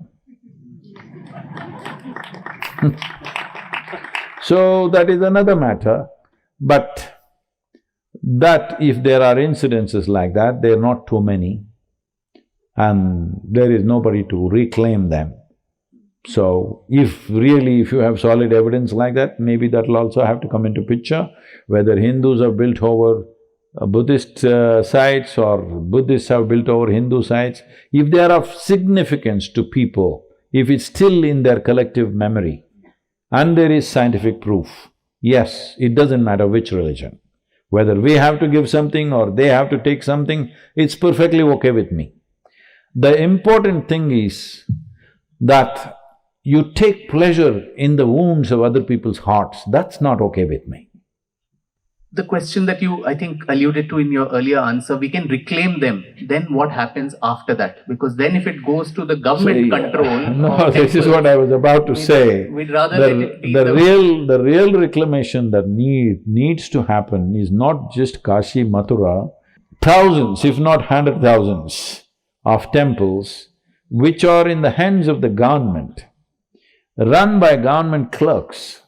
So, that is another matter, but that if there are incidences like that, there are not too many and there is nobody to reclaim them. So, if you have solid evidence like that, maybe that'll also have to come into picture, whether Hindus have built over Buddhist sites or Buddhists have built over Hindu sites. If they are of significance to people, if it's still in their collective memory and there is scientific proof, yes, it doesn't matter which religion. Whether we have to give something or they have to take something, it's perfectly okay with me. The important thing is, that you take pleasure in the wounds of other people's hearts, that's not okay with me.
The question that you, I think, alluded to in your earlier answer, we can reclaim them. Then what happens after that? Because then if it goes to the government control…
No, this is what I was about to say.
We'd rather let it be
the real reclamation that needs to happen is not just Kashi, Mathura, thousands, if not 100,000s of temples which are in the hands of the government, run by government clerks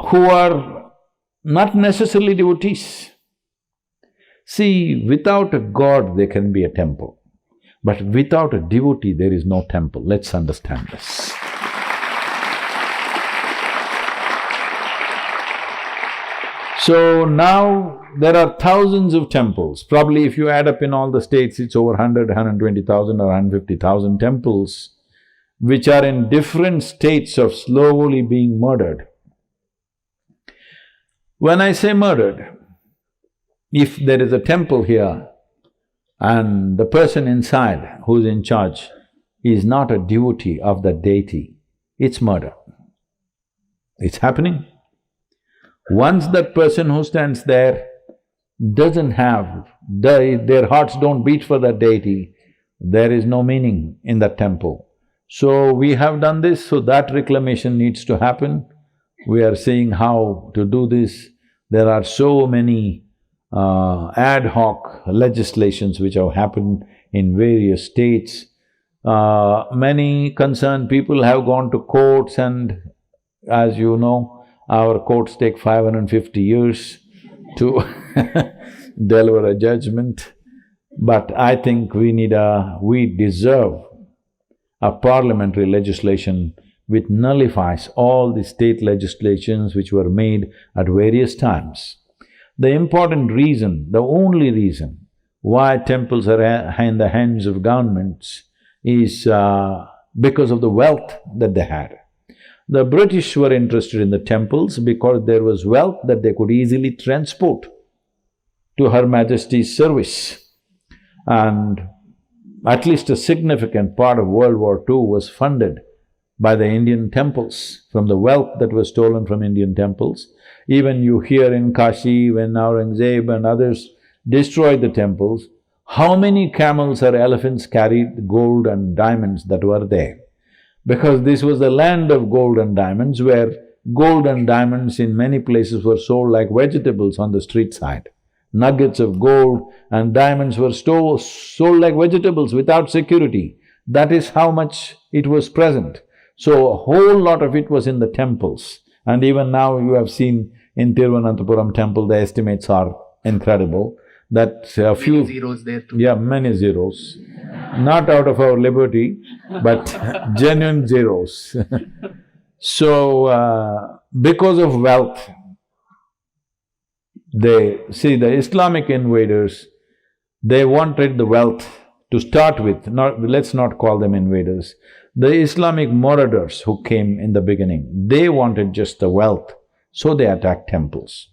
who are not necessarily devotees. See, without a god there can be a temple, but without a devotee there is no temple. Let's understand this. So now there are thousands of temples. Probably if you add up in all the states, it's over 100, 120,000 or 150,000 temples which are in different states of slowly being murdered. When I say murdered, if there is a temple here and the person inside who's in charge is not a devotee of the deity, it's murder. It's happening. Once that person who stands there doesn't have… their hearts don't beat for that deity, there is no meaning in that temple. So we have done this, so that reclamation needs to happen. We are seeing how to do this. There are so many ad hoc legislations which have happened in various states. Many concerned people have gone to courts, and as you know, our courts take 550 years to deliver a judgment. But I think we deserve a parliamentary legislation which nullifies all the state legislations which were made at various times. The important reason, the only reason why temples are in the hands of governments is because of the wealth that they had. The British were interested in the temples because there was wealth that they could easily transport to Her Majesty's service. And at least a significant part of World War II was funded by the Indian temples, from the wealth that was stolen from Indian temples. Even you hear in Kashi, when Aurangzeb and others destroyed the temples, how many camels or elephants carried gold and diamonds that were there? Because this was the land of gold and diamonds, where gold and diamonds in many places were sold like vegetables on the street side. Nuggets of gold and diamonds were sold like vegetables without security. That is how much it was present. So a whole lot of it was in the temples. And even now you have seen in Thiruvananthapuram temple, the estimates are incredible, that a few…
Many zeros there too.
Yeah, many zeros. Not out of our liberty, but genuine zeros. So, because of wealth, the Islamic invaders, they wanted the wealth to start with, let's not call them invaders. The Islamic marauders who came in the beginning, they wanted just the wealth, so they attacked temples.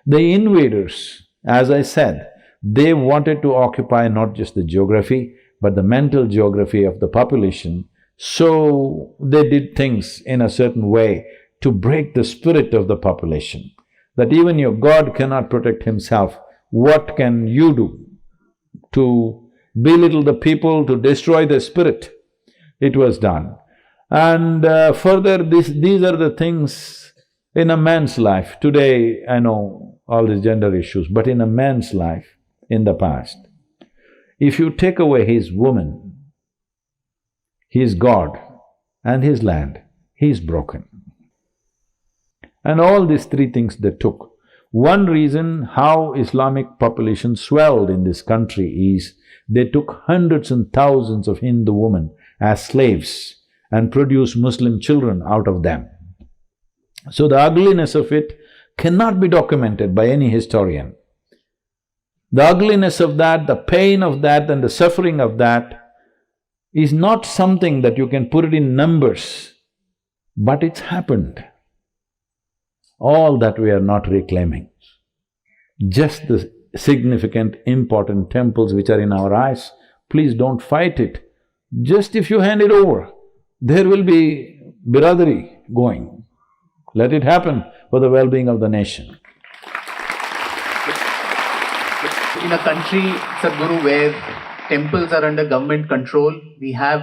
The invaders, as I said, they wanted to occupy not just the geography, but the mental geography of the population, so they did things in a certain way to break the spirit of the population. That even your God cannot protect himself, what can you do to belittle the people, to destroy their spirit? It was done. And further, these are the things in a man's life. Today, I know all these gender issues, but in a man's life, in the past, if you take away his woman, his God and his land, he is broken. And all these three things they took. One reason how Islamic population swelled in this country is they took hundreds and thousands of Hindu women as slaves and produced Muslim children out of them. So the ugliness of it cannot be documented by any historian. The ugliness of that, the pain of that and the suffering of that is not something that you can put it in numbers, but it's happened. All that we are not reclaiming. Just the significant, important temples which are in our eyes, please don't fight it. Just if you hand it over, there will be biradari going. Let it happen for the well-being of the nation.
In a country, Sadhguru, where temples are under government control, we have,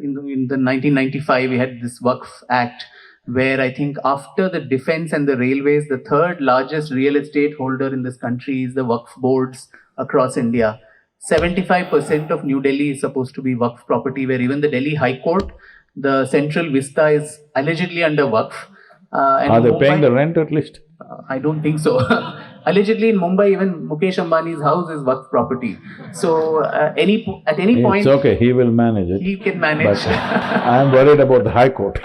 in the 1995, we had this Waqf Act, where I think after the defense and the railways, the third largest real estate holder in this country is the Waqf boards across India. 75% of New Delhi is supposed to be Waqf property, where even the Delhi High Court, the central vista is allegedly under Waqf.
Are they paying the rent at least?
I don't think so. Allegedly in Mumbai, even Mukesh Ambani's house is Waqf property. So at any point…
It's okay, he will manage it.
He can manage.
But I am worried about the High Court.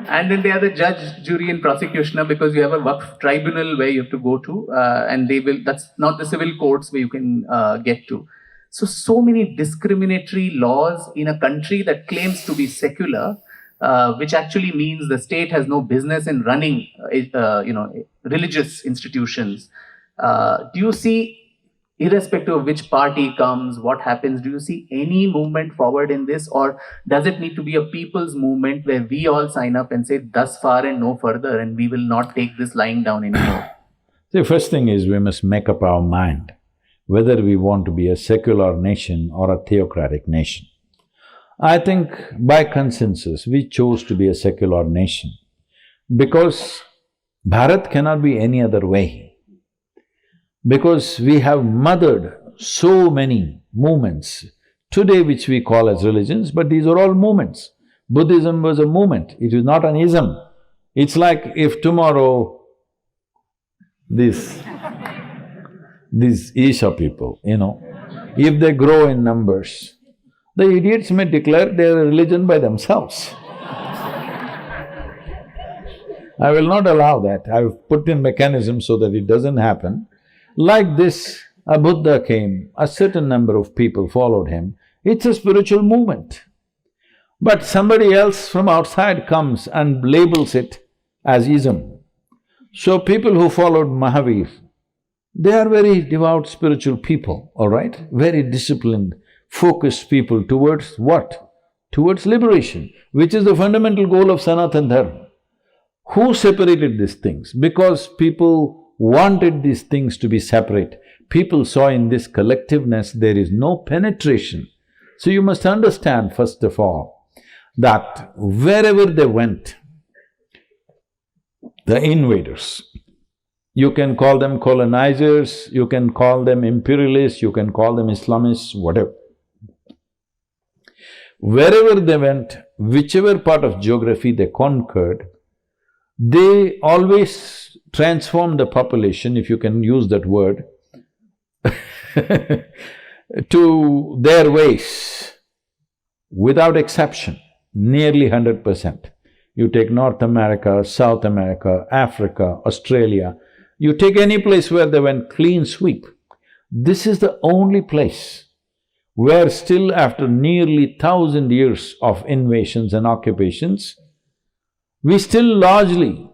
And then they are the judge, jury and prosecutioner, because you have a Waqf tribunal where you have to go to, and that's not the civil courts where you can get to. So many discriminatory laws in a country that claims to be secular, which actually means the state has no business in running, religious institutions. Do you see, irrespective of which party comes, what happens, do you see any movement forward in this, or does it need to be a people's movement where we all sign up and say thus far and no further, and we will not take this lying down anymore?
The first thing is we must make up our mind whether we want to be a secular nation or a theocratic nation. I think by consensus we chose to be a secular nation because Bharat cannot be any other way. Because we have mothered so many movements today which we call as religions, but these are all movements. Buddhism was a movement, it is not an ism. It's like if tomorrow these Isha people, if they grow in numbers, the idiots may declare their religion by themselves. I will not allow that. I've put in mechanisms so that it doesn't happen. Like this, a Buddha came, a certain number of people followed him. It's a spiritual movement. But somebody else from outside comes and labels it as ism. So people who followed Mahavir, they are very devout spiritual people, all right? Very disciplined, focused people towards what? Towards liberation, which is the fundamental goal of Sanatana Dharma. Who separated these things? Because people wanted these things to be separate. People saw in this collectiveness there is no penetration. So you must understand, first of all, that wherever they went, the invaders, you can call them colonizers, you can call them imperialists, you can call them Islamists, whatever. Wherever they went, whichever part of geography they conquered, they always transformed the population, if you can use that word, to their ways, without exception, nearly 100%. You take North America, South America, Africa, Australia, you take any place where they went clean sweep. This is the only place where still after nearly 1,000 years of invasions and occupations, we still largely,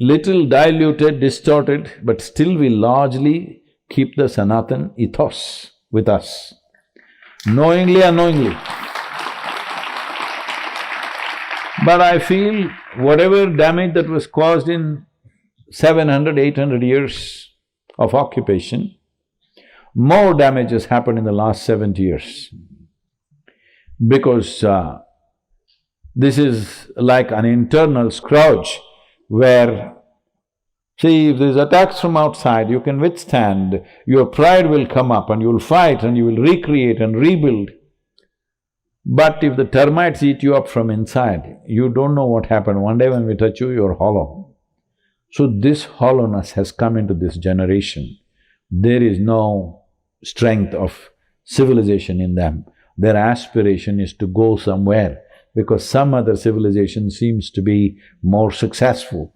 little diluted, distorted, but still we largely keep the Sanatan ethos with us, knowingly, unknowingly. But I feel whatever damage that was caused in 700, 800 years of occupation, more damage has happened in the last 70 years. Because this is like an internal scourge where, see, if there's attacks from outside, you can withstand, your pride will come up and you'll fight and you will recreate and rebuild. But if the termites eat you up from inside, you don't know what happened. One day when we touch you, you're hollow. So this hollowness has come into this generation. There is no strength of civilization in them. Their aspiration is to go somewhere because some other civilization seems to be more successful.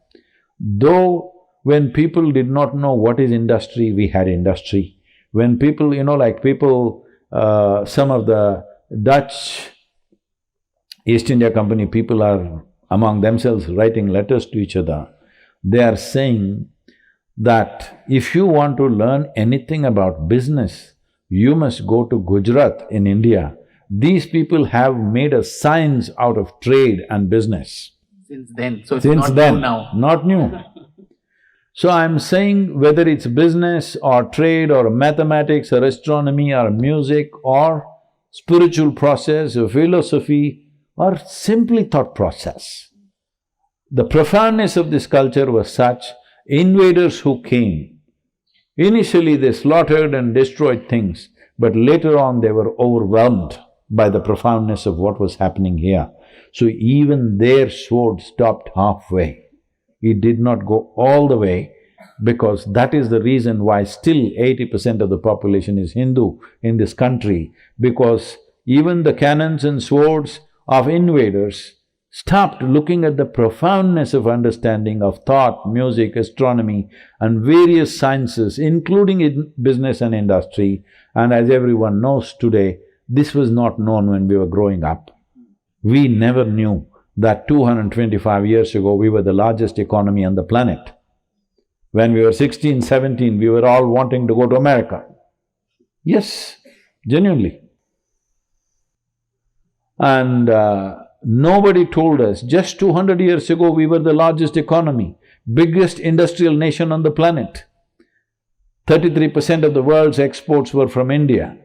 Though when people did not know what is industry, we had industry. When people, like people, some of the Dutch East India Company people are among themselves writing letters to each other. They are saying that if you want to learn anything about business, you must go to Gujarat in India, These people have made a science out of trade and business.
Since then, so it's
Since
not
then,
new now.
not new. So I'm saying whether it's business or trade or mathematics or astronomy or music or spiritual process or philosophy or simply thought process, the profoundness of this culture was such, invaders who came, initially they slaughtered and destroyed things, but later on they were overwhelmed by the profoundness of what was happening here. So even their sword stopped halfway. It did not go all the way, because that is the reason why still 80% of the population is Hindu in this country, because even the cannons and swords of invaders stopped looking at the profoundness of understanding of thought, music, astronomy and various sciences, including in business and industry. And as everyone knows today, this was not known when we were growing up. We never knew that 225 years ago we were the largest economy on the planet. When we were 16, 17, we were all wanting to go to America. Yes, genuinely. And nobody told us, just 200 years ago we were the largest economy, biggest industrial nation on the planet. 33% of the world's exports were from India.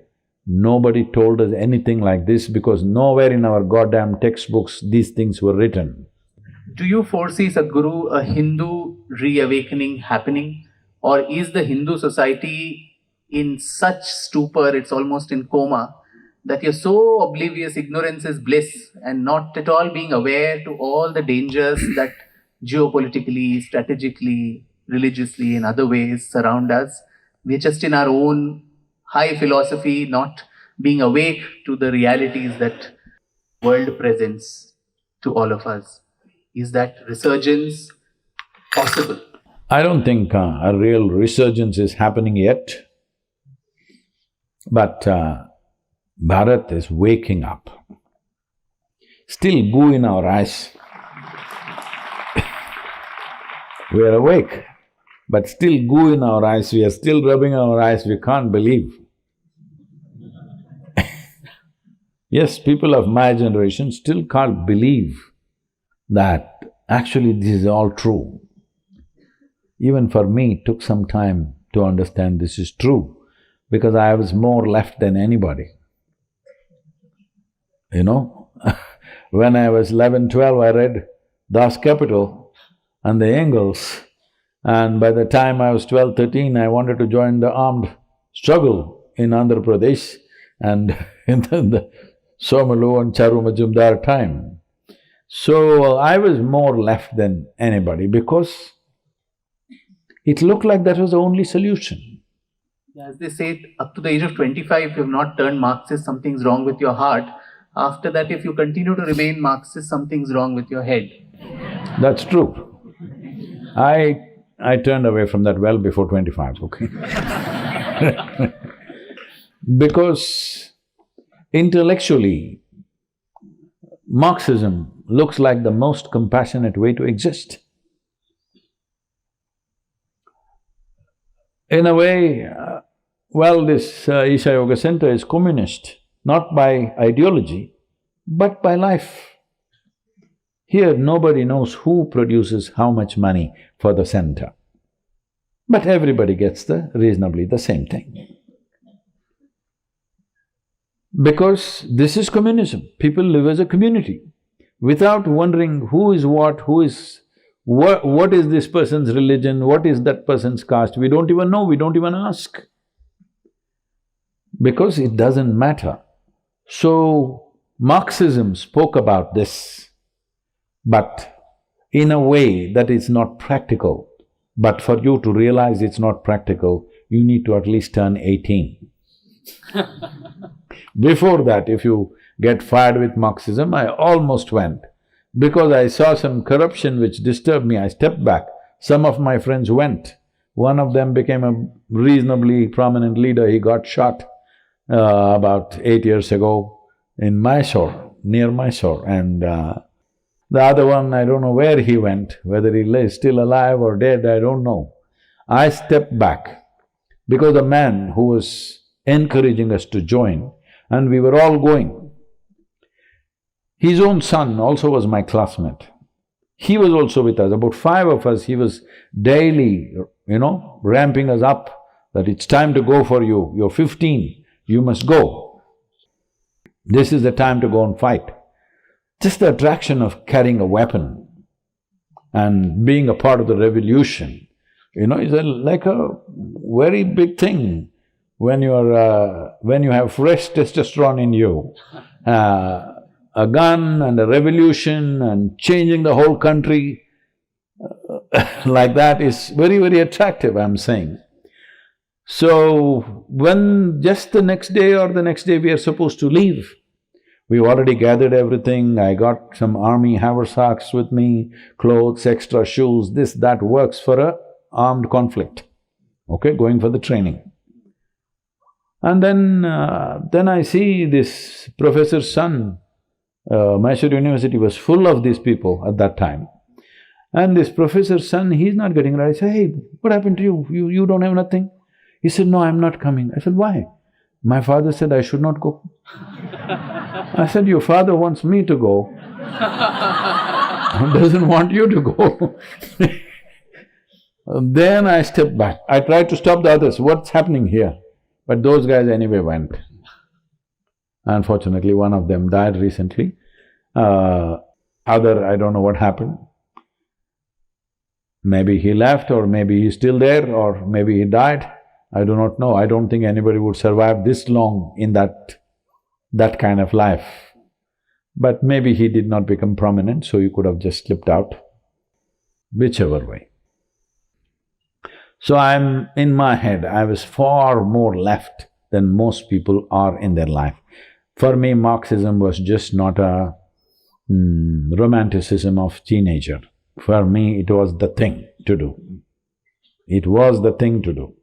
Nobody told us anything like this, because nowhere in our goddamn textbooks these things were written.
Do you foresee, Sadhguru, a Hindu reawakening happening? Or is the Hindu society in such stupor, it's almost in coma, that you're so oblivious, ignorance is bliss, and not at all being aware to all the dangers that geopolitically, strategically, religiously, in other ways surround us? We're just in our own high philosophy, not being awake to the realities that world presents to all of us. Is that resurgence possible?
I don't think a real resurgence is happening yet, but Bharat is waking up. Still goo in our eyes. We are awake, but still goo in our eyes, we are still rubbing our eyes, we can't believe. Yes, people of my generation still can't believe that actually this is all true. Even for me, it took some time to understand this is true, because I was more left than anybody. You know, when I was 11, 12, I read Das Kapital and the Engels, and by the time I was 12, 13, I wanted to join the armed struggle in Andhra Pradesh and in the Somalu and Charu Majumdar time. So I was more left than anybody, because it looked like that was the only solution.
As they say, up to the age of 25, if you have not turned Marxist, something's wrong with your heart. After that, if you continue to remain Marxist, something's wrong with your head.
That's true. I turned away from that well before 25, okay? Because intellectually, Marxism looks like the most compassionate way to exist. In a way, this Isha Yoga Center is communist, not by ideology, but by life. Here nobody knows who produces how much money for the center, but everybody gets reasonably the same thing. Because this is communism, people live as a community, without wondering who is what is this person's religion, what is that person's caste, we don't even know, we don't even ask. Because it doesn't matter. So, Marxism spoke about this, but in a way that is not practical. But for you to realize it's not practical, you need to at least turn 18. Before that, if you get fired with Marxism, I almost went. Because I saw some corruption which disturbed me, I stepped back. Some of my friends went. One of them became a reasonably prominent leader, he got shot about 8 years ago in Mysore, near Mysore, and the other one, I don't know where he went, whether he is still alive or dead, I don't know. I stepped back because the man who was encouraging us to join, and we were all going, His own son also was my classmate. He was also with us, about 5 of us. He was daily, ramping us up that it's time to go for you. You're 15, you must go. This is the time to go and fight. Just the attraction of carrying a weapon and being a part of the revolution, is like a very big thing when when you have fresh testosterone in you. A gun and a revolution and changing the whole country like that is very, very attractive, I'm saying. So, when just the next day or the next day we are supposed to leave, we've already gathered everything, I got some army haversacks with me, clothes, extra shoes, this, that works for a armed conflict, okay, going for the training. And then I see this professor's son, Mysore University was full of these people at that time. And this professor's son, he's not getting ready. I say, hey, what happened to you? You don't have nothing? He said, no, I'm not coming. I said, why? My father said I should not go. I said, your father wants me to go, doesn't want you to go. Then I stepped back. I tried to stop the others, what's happening here? But those guys anyway went. Unfortunately, one of them died recently. I don't know what happened. Maybe he left, or maybe he's still there, or maybe he died. I do not know. I don't think anybody would survive this long in that kind of life. But maybe he did not become prominent, so he could have just slipped out, whichever way. So in my head, I was far more left than most people are in their life. For me, Marxism was just not a romanticism of teenager. For me, it was the thing to do. It was the thing to do.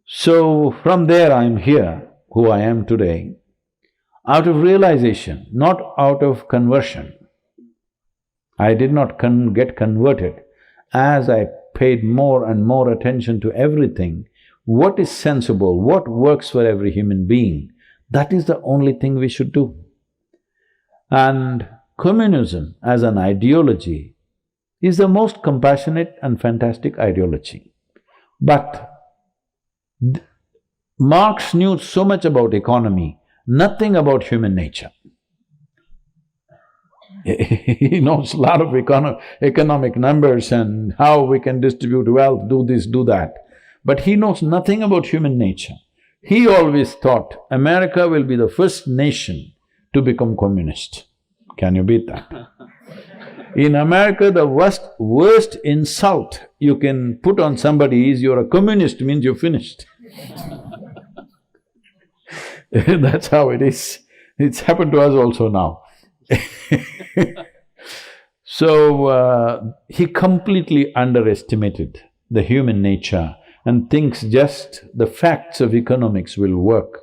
So, from there I'm here, who I am today, out of realization, not out of conversion. I did not get converted. As I paid more and more attention to everything, what is sensible, what works for every human being, that is the only thing we should do. And communism as an ideology is the most compassionate and fantastic ideology. But Marx knew so much about economy, nothing about human nature. He knows a lot of economic numbers and how we can distribute wealth, do this, do that. But he knows nothing about human nature. He always thought America will be the first nation to become communist. Can you beat that? In America, the worst insult you can put on somebody is you're a communist, means you're finished. That's how it is. It's happened to us also now. So, he completely underestimated the human nature and thinks just the facts of economics will work,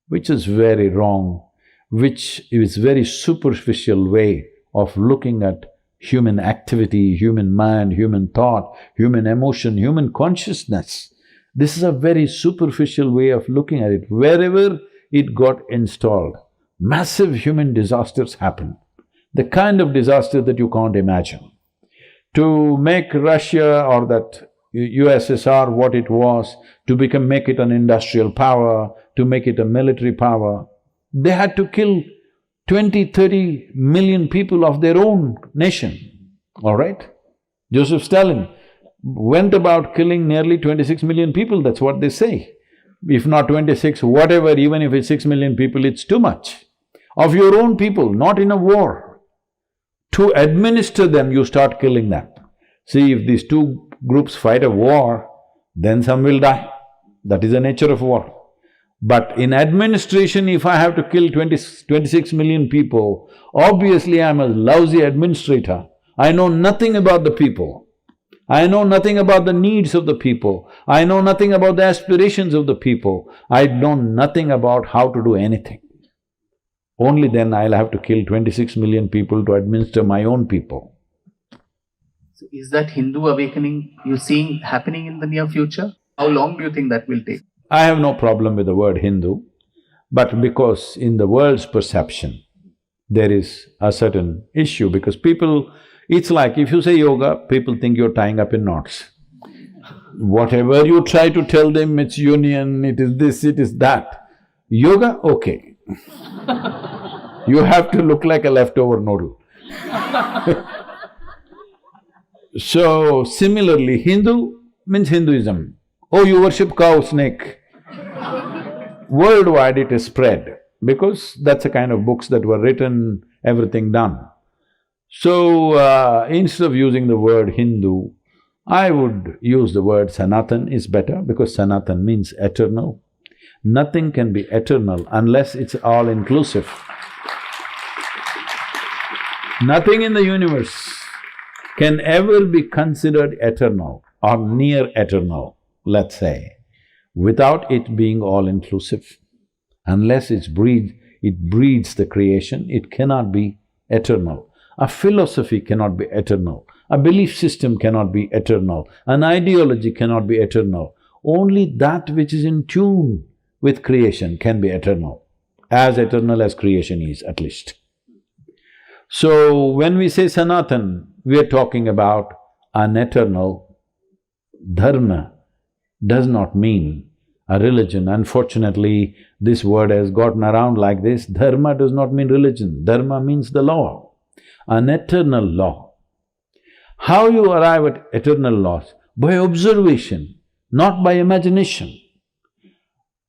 which is very wrong, which is very superficial way of looking at human activity, human mind, human thought, human emotion, human consciousness. This is a very superficial way of looking at it. Wherever it got installed, massive human disasters happen, the kind of disaster that you can't imagine. To make Russia or that USSR what it was, to make it an industrial power, to make it a military power, they had to kill 20–30 million people of their own nation, all right? Joseph Stalin went about killing nearly 26 million people, that's what they say. If not 26, whatever, even if it's 6 million people, it's too much. Of your own people, not in a war. To administer them, you start killing them. See, if these two groups fight a war, then some will die. That is the nature of war. But in administration, if I have to kill 26 million people, obviously I'm a lousy administrator. I know nothing about the people. I know nothing about the needs of the people. I know nothing about the aspirations of the people. I know nothing about how to do anything. Only then I'll have to kill 26 million people to administer my own people.
So is that Hindu awakening you're seeing happening in the near future? How long do you think that will take?
I have no problem with the word Hindu, but because in the world's perception, there is a certain issue because people… It's like if you say yoga, people think you're tying up in knots. Whatever you try to tell them, it's union, it is this, it is that. Yoga, okay. You have to look like a leftover noodle. So, similarly, Hindu means Hinduism. Oh, you worship cow, snake. Worldwide it is spread because that's the kind of books that were written, everything done. So, instead of using the word Hindu, I would use the word Sanatan is better because Sanatan means eternal. Nothing can be eternal unless it's all-inclusive. Nothing in the universe can ever be considered eternal or near eternal, let's say, without it being all-inclusive. Unless it breeds the creation, it cannot be eternal. A philosophy cannot be eternal, a belief system cannot be eternal, an ideology cannot be eternal. Only that which is in tune with creation can be eternal as creation is at least. So, when we say Sanatan, we are talking about an eternal dharma. Does not mean a religion. Unfortunately, this word has gotten around like this. Dharma does not mean religion, dharma means the law. An eternal law. How you arrive at eternal laws? By observation, not by imagination,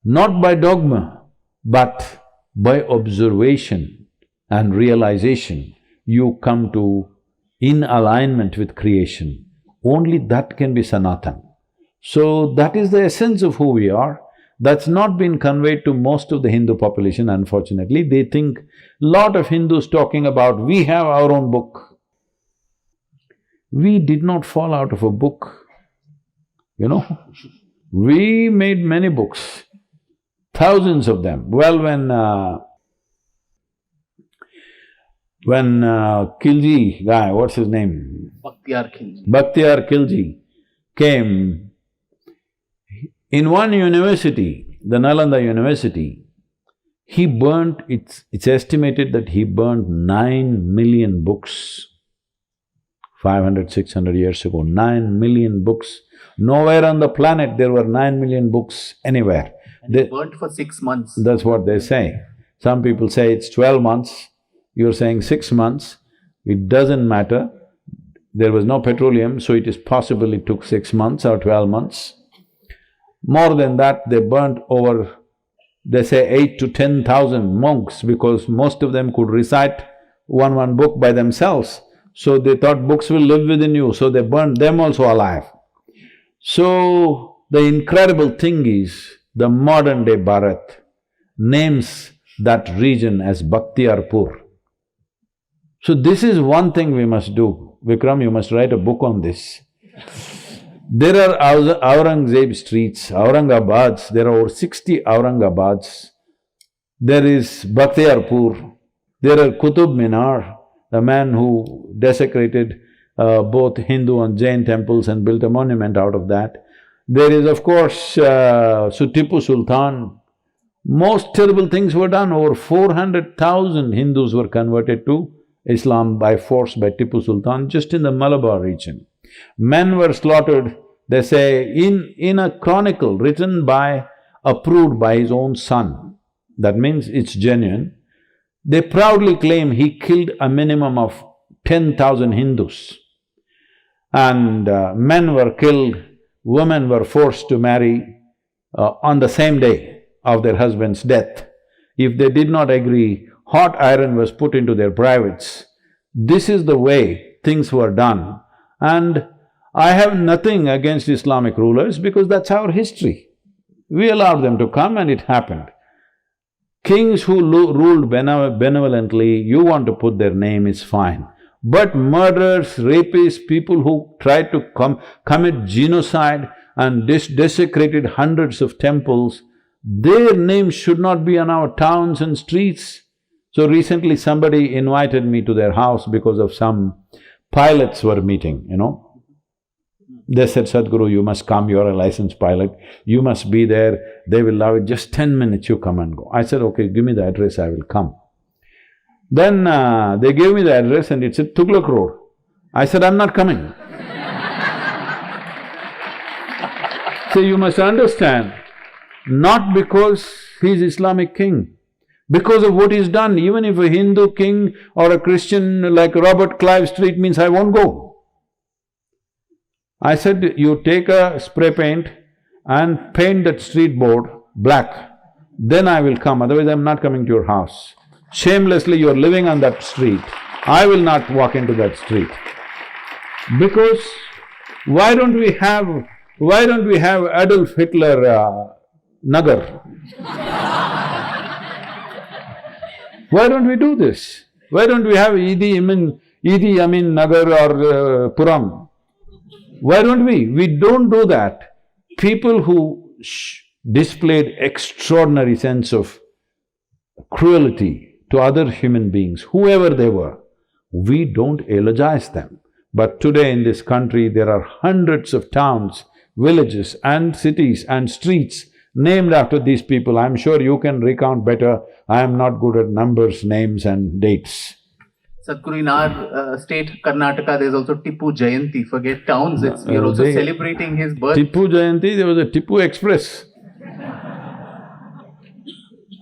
not by dogma, but by observation and realization, you come to in alignment with creation. Only that can be Sanatan. So, that is the essence of who we are. That's not been conveyed to most of the Hindu population, unfortunately. They think lot of Hindus talking about, we have our own book. We did not fall out of a book, you know. We made many books, thousands of them. Well, when Khilji guy, what's his name? Bakhtiyar Khilji came, in one university, the Nalanda University, he burnt… it's estimated that he burnt 9 million books 500, 600 years ago, 9 million books. Nowhere on the planet there were 9 million books anywhere.
And they burnt for 6 months.
That's what they say. Some people say it's 12 months, you're saying 6 months. It doesn't matter. There was no petroleum, so it is possible it took 6 months or 12 months. More than that, they burnt over, they say 8 to 10,000 monks because most of them could recite one book by themselves. So they thought books will live within you, so they burnt them also alive. So, the incredible thing is, the modern day Bharat names that region as Bakhtiyarpur. So this is one thing we must do. Vikram, you must write a book on this. There are Aurangzeb streets, Aurangabads, there are over 60 Aurangabads. There is Bakhtiyarpur, there are Qutub Minar, the man who desecrated both Hindu and Jain temples and built a monument out of that. There is, of course, Tipu Sultan. Most terrible things were done. Over 400,000 Hindus were converted to Islam by force by Tipu Sultan just in the Malabar region. Men were slaughtered, they say, in a chronicle written by, approved by his own son. That means it's genuine. They proudly claim he killed a minimum of 10,000 Hindus. And men were killed, women were forced to marry on the same day of their husband's death. If they did not agree, hot iron was put into their privates. This is the way things were done. And I have nothing against Islamic rulers because that's our history. We allowed them to come and it happened. Kings who ruled benevolently, you want to put their name, is fine. But murderers, rapists, people who tried to commit genocide and desecrated hundreds of temples, their names should not be on our towns and streets. So recently somebody invited me to their house because of some pilots were meeting, you know. They said, Sadhguru, you must come, you're a licensed pilot, you must be there, they will love it, just 10 minutes you come and go. I said, okay, give me the address, I will come. Then they gave me the address and it said Tughlaq Road. I said, I'm not coming. So you must understand, not because he's Islamic king, because of what he's done. Even if a Hindu king or a Christian like Robert Clive Street means I won't go. I said, you take a spray paint and paint that street board black, then I will come, otherwise I'm not coming to your house. Shamelessly you're living on that street, I will not walk into that street. Because why don't we have Adolf Hitler Nagar? Why don't we do this? Why don't we have Idi Amin Nagar or Puram? Why don't we? We don't do that. People who displayed extraordinary sense of cruelty to other human beings, whoever they were, we don't eulogize them. But today in this country, there are hundreds of towns, villages and cities and streets named after these people. I'm sure you can recount better. I am not good at numbers, names and dates.
Sadhguru, in our state, Karnataka, there's also Tipu Jayanti. Forget towns, we are also celebrating his birth.
Tipu Jayanti, there was a Tipu Express.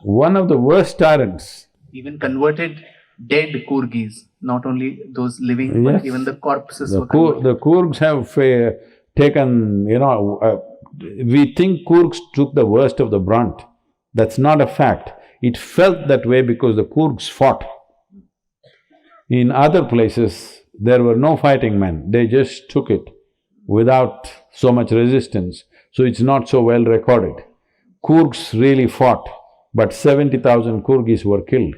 One of the worst tyrants.
Even converted dead Kurgis, not only those living,
Yes.
but even the corpses were
The Kurgs have taken, we think Kurgs took the worst of the brunt. That's not a fact. It felt that way because the Kurgs fought. In other places, there were no fighting men, they just took it without so much resistance, so it's not so well recorded. Kurgs really fought, but 70,000 Kurgis were killed.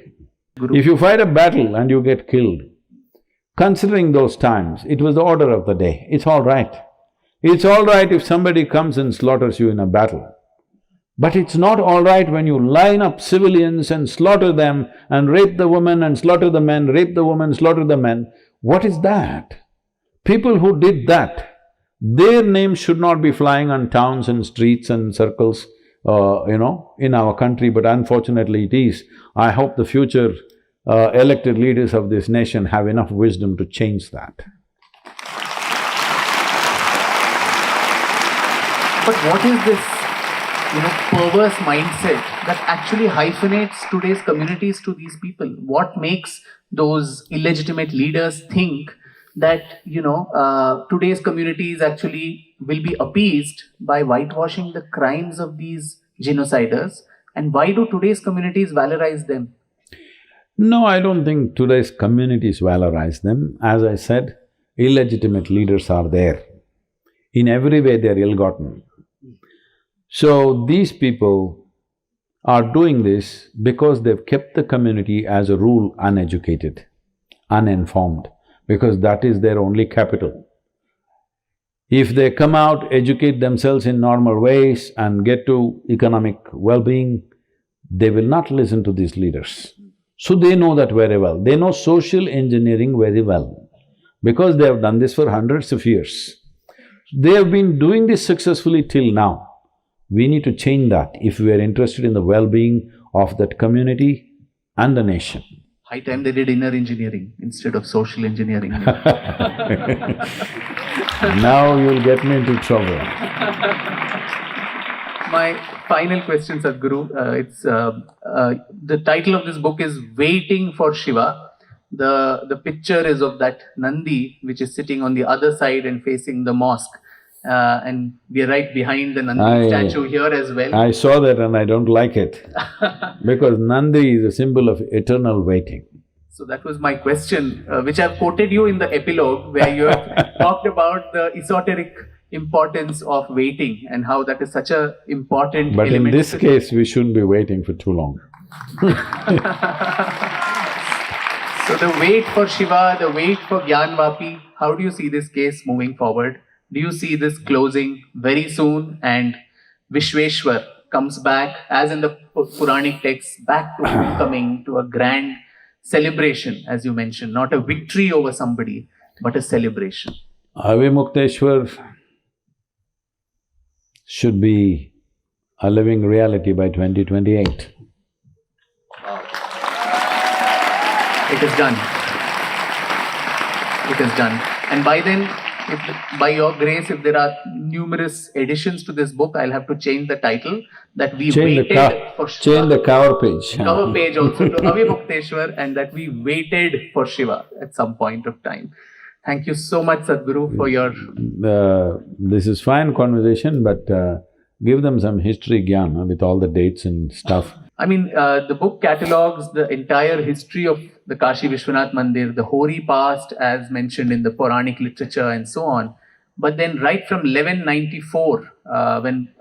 If you fight a battle and you get killed, considering those times, it was the order of the day, it's all right. It's all right if somebody comes and slaughters you in a battle. But it's not all right when you line up civilians and slaughter them and rape the women and slaughter the men, rape the women, slaughter the men. What is that? People who did that, their names should not be flying on towns and streets and circles, in our country, but unfortunately it is. I hope the future elected leaders of this nation have enough wisdom to change that.
But what is this, perverse mindset that actually hyphenates today's communities to these people? What makes those illegitimate leaders think that, today's communities actually will be appeased by whitewashing the crimes of these genociders? And why do today's communities valorize them?
No, I don't think today's communities valorize them. As I said, illegitimate leaders are there. In every way they're ill-gotten. So these people are doing this because they've kept the community as a rule uneducated, uninformed, because that is their only capital. If they come out, educate themselves in normal ways and get to economic well-being, they will not listen to these leaders. So they know that very well. They know social engineering very well because they have done this for hundreds of years. They have been doing this successfully till now. We need to change that if we are interested in the well-being of that community and the nation.
High time they did inner engineering instead of social engineering.
Now you'll get me into trouble.
My final question, Sadhguru, the title of this book is Waiting for Shiva. The picture is of that Nandi which is sitting on the other side and facing the mosque. And we are right behind the Nandi statue here as well.
I saw that and I don't like it because Nandi is a symbol of eternal waiting.
So that was my question, which I've quoted you in the epilogue where you have talked about the esoteric importance of waiting and how that is such a important
But
element.
in this case, we shouldn't be waiting for too long.
So the wait for Shiva, the wait for Gyanvapi, how do you see this case moving forward? Do you see this closing very soon and Vishweshwar comes back, as in the Puranic texts, back to homecoming, to a grand celebration, as you mentioned, not a victory over somebody, but a celebration?
Avimukteshwar should be a living reality by 2028.
It is done. It is done. And by then, if, by your grace, if there are numerous editions to this book, I'll have to change the title that we waited for Shiva.
Change the cover page.
Cover page also to Avimukteshwar, and that we waited for Shiva at some point of time. Thank you so much, Sadhguru, for your…
This is fine conversation, but give them some history gyan with all the dates and stuff.
I mean, the book catalogues the entire history of the Kashi Vishwanath Mandir, the hoary past as mentioned in the Puranic literature and so on. But then right from 1194, when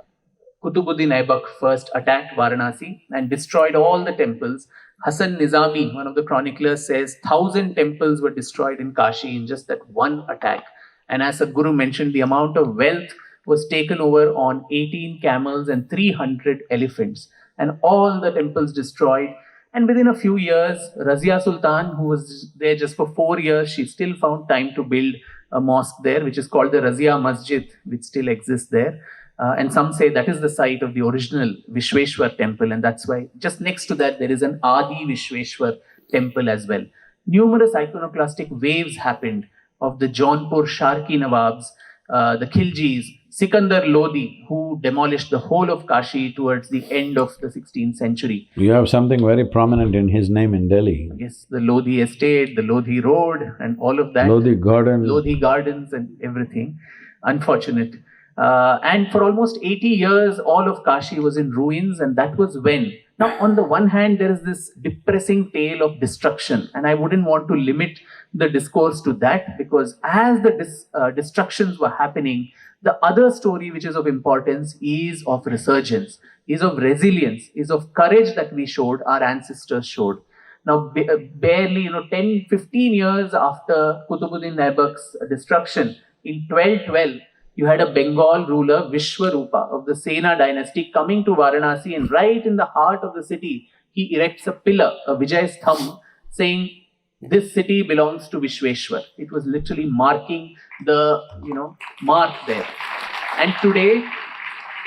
Qutbuddin Aibak first attacked Varanasi and destroyed all the temples, Hasan Nizami, one of the chroniclers, says 1,000 temples were destroyed in Kashi in just that one attack. And as Sadhguru mentioned, the amount of wealth was taken over on 18 camels and 300 elephants. And all the temples destroyed. And within a few years, Razia Sultan, who was there just for 4 years, she still found time to build a mosque there, which is called the Razia Masjid, which still exists there. And some say that is the site of the original Vishweshwar temple, and that's why just next to that there is an Adi Vishweshwar temple as well. Numerous iconoclastic waves happened of the Jaunpur Sharki Nawabs, the Khiljis, Sikandar Lodi, who demolished the whole of Kashi towards the end of the 16th century.
You have something very prominent in his name in Delhi.
Yes, the Lodi estate, the Lodi road and all of that.
Lodi garden.
Lodi gardens and everything. Unfortunate. And for almost 80 years, all of Kashi was in ruins, and that was when… Now, on the one hand, there is this depressing tale of destruction, and I wouldn't want to limit the discourse to that, because as the destructions were happening, the other story which is of importance is of resurgence, is of resilience, is of courage that we showed, our ancestors showed. Now, barely 10, 15 years after Qutbuddin Aibak's destruction, in 1212, you had a Bengal ruler, Vishwarupa of the Sena dynasty, coming to Varanasi, and right in the heart of the city, he erects a pillar, a Vijay's thumb, saying, this city belongs to Vishweshwar. It was literally marking the, mark there. And today,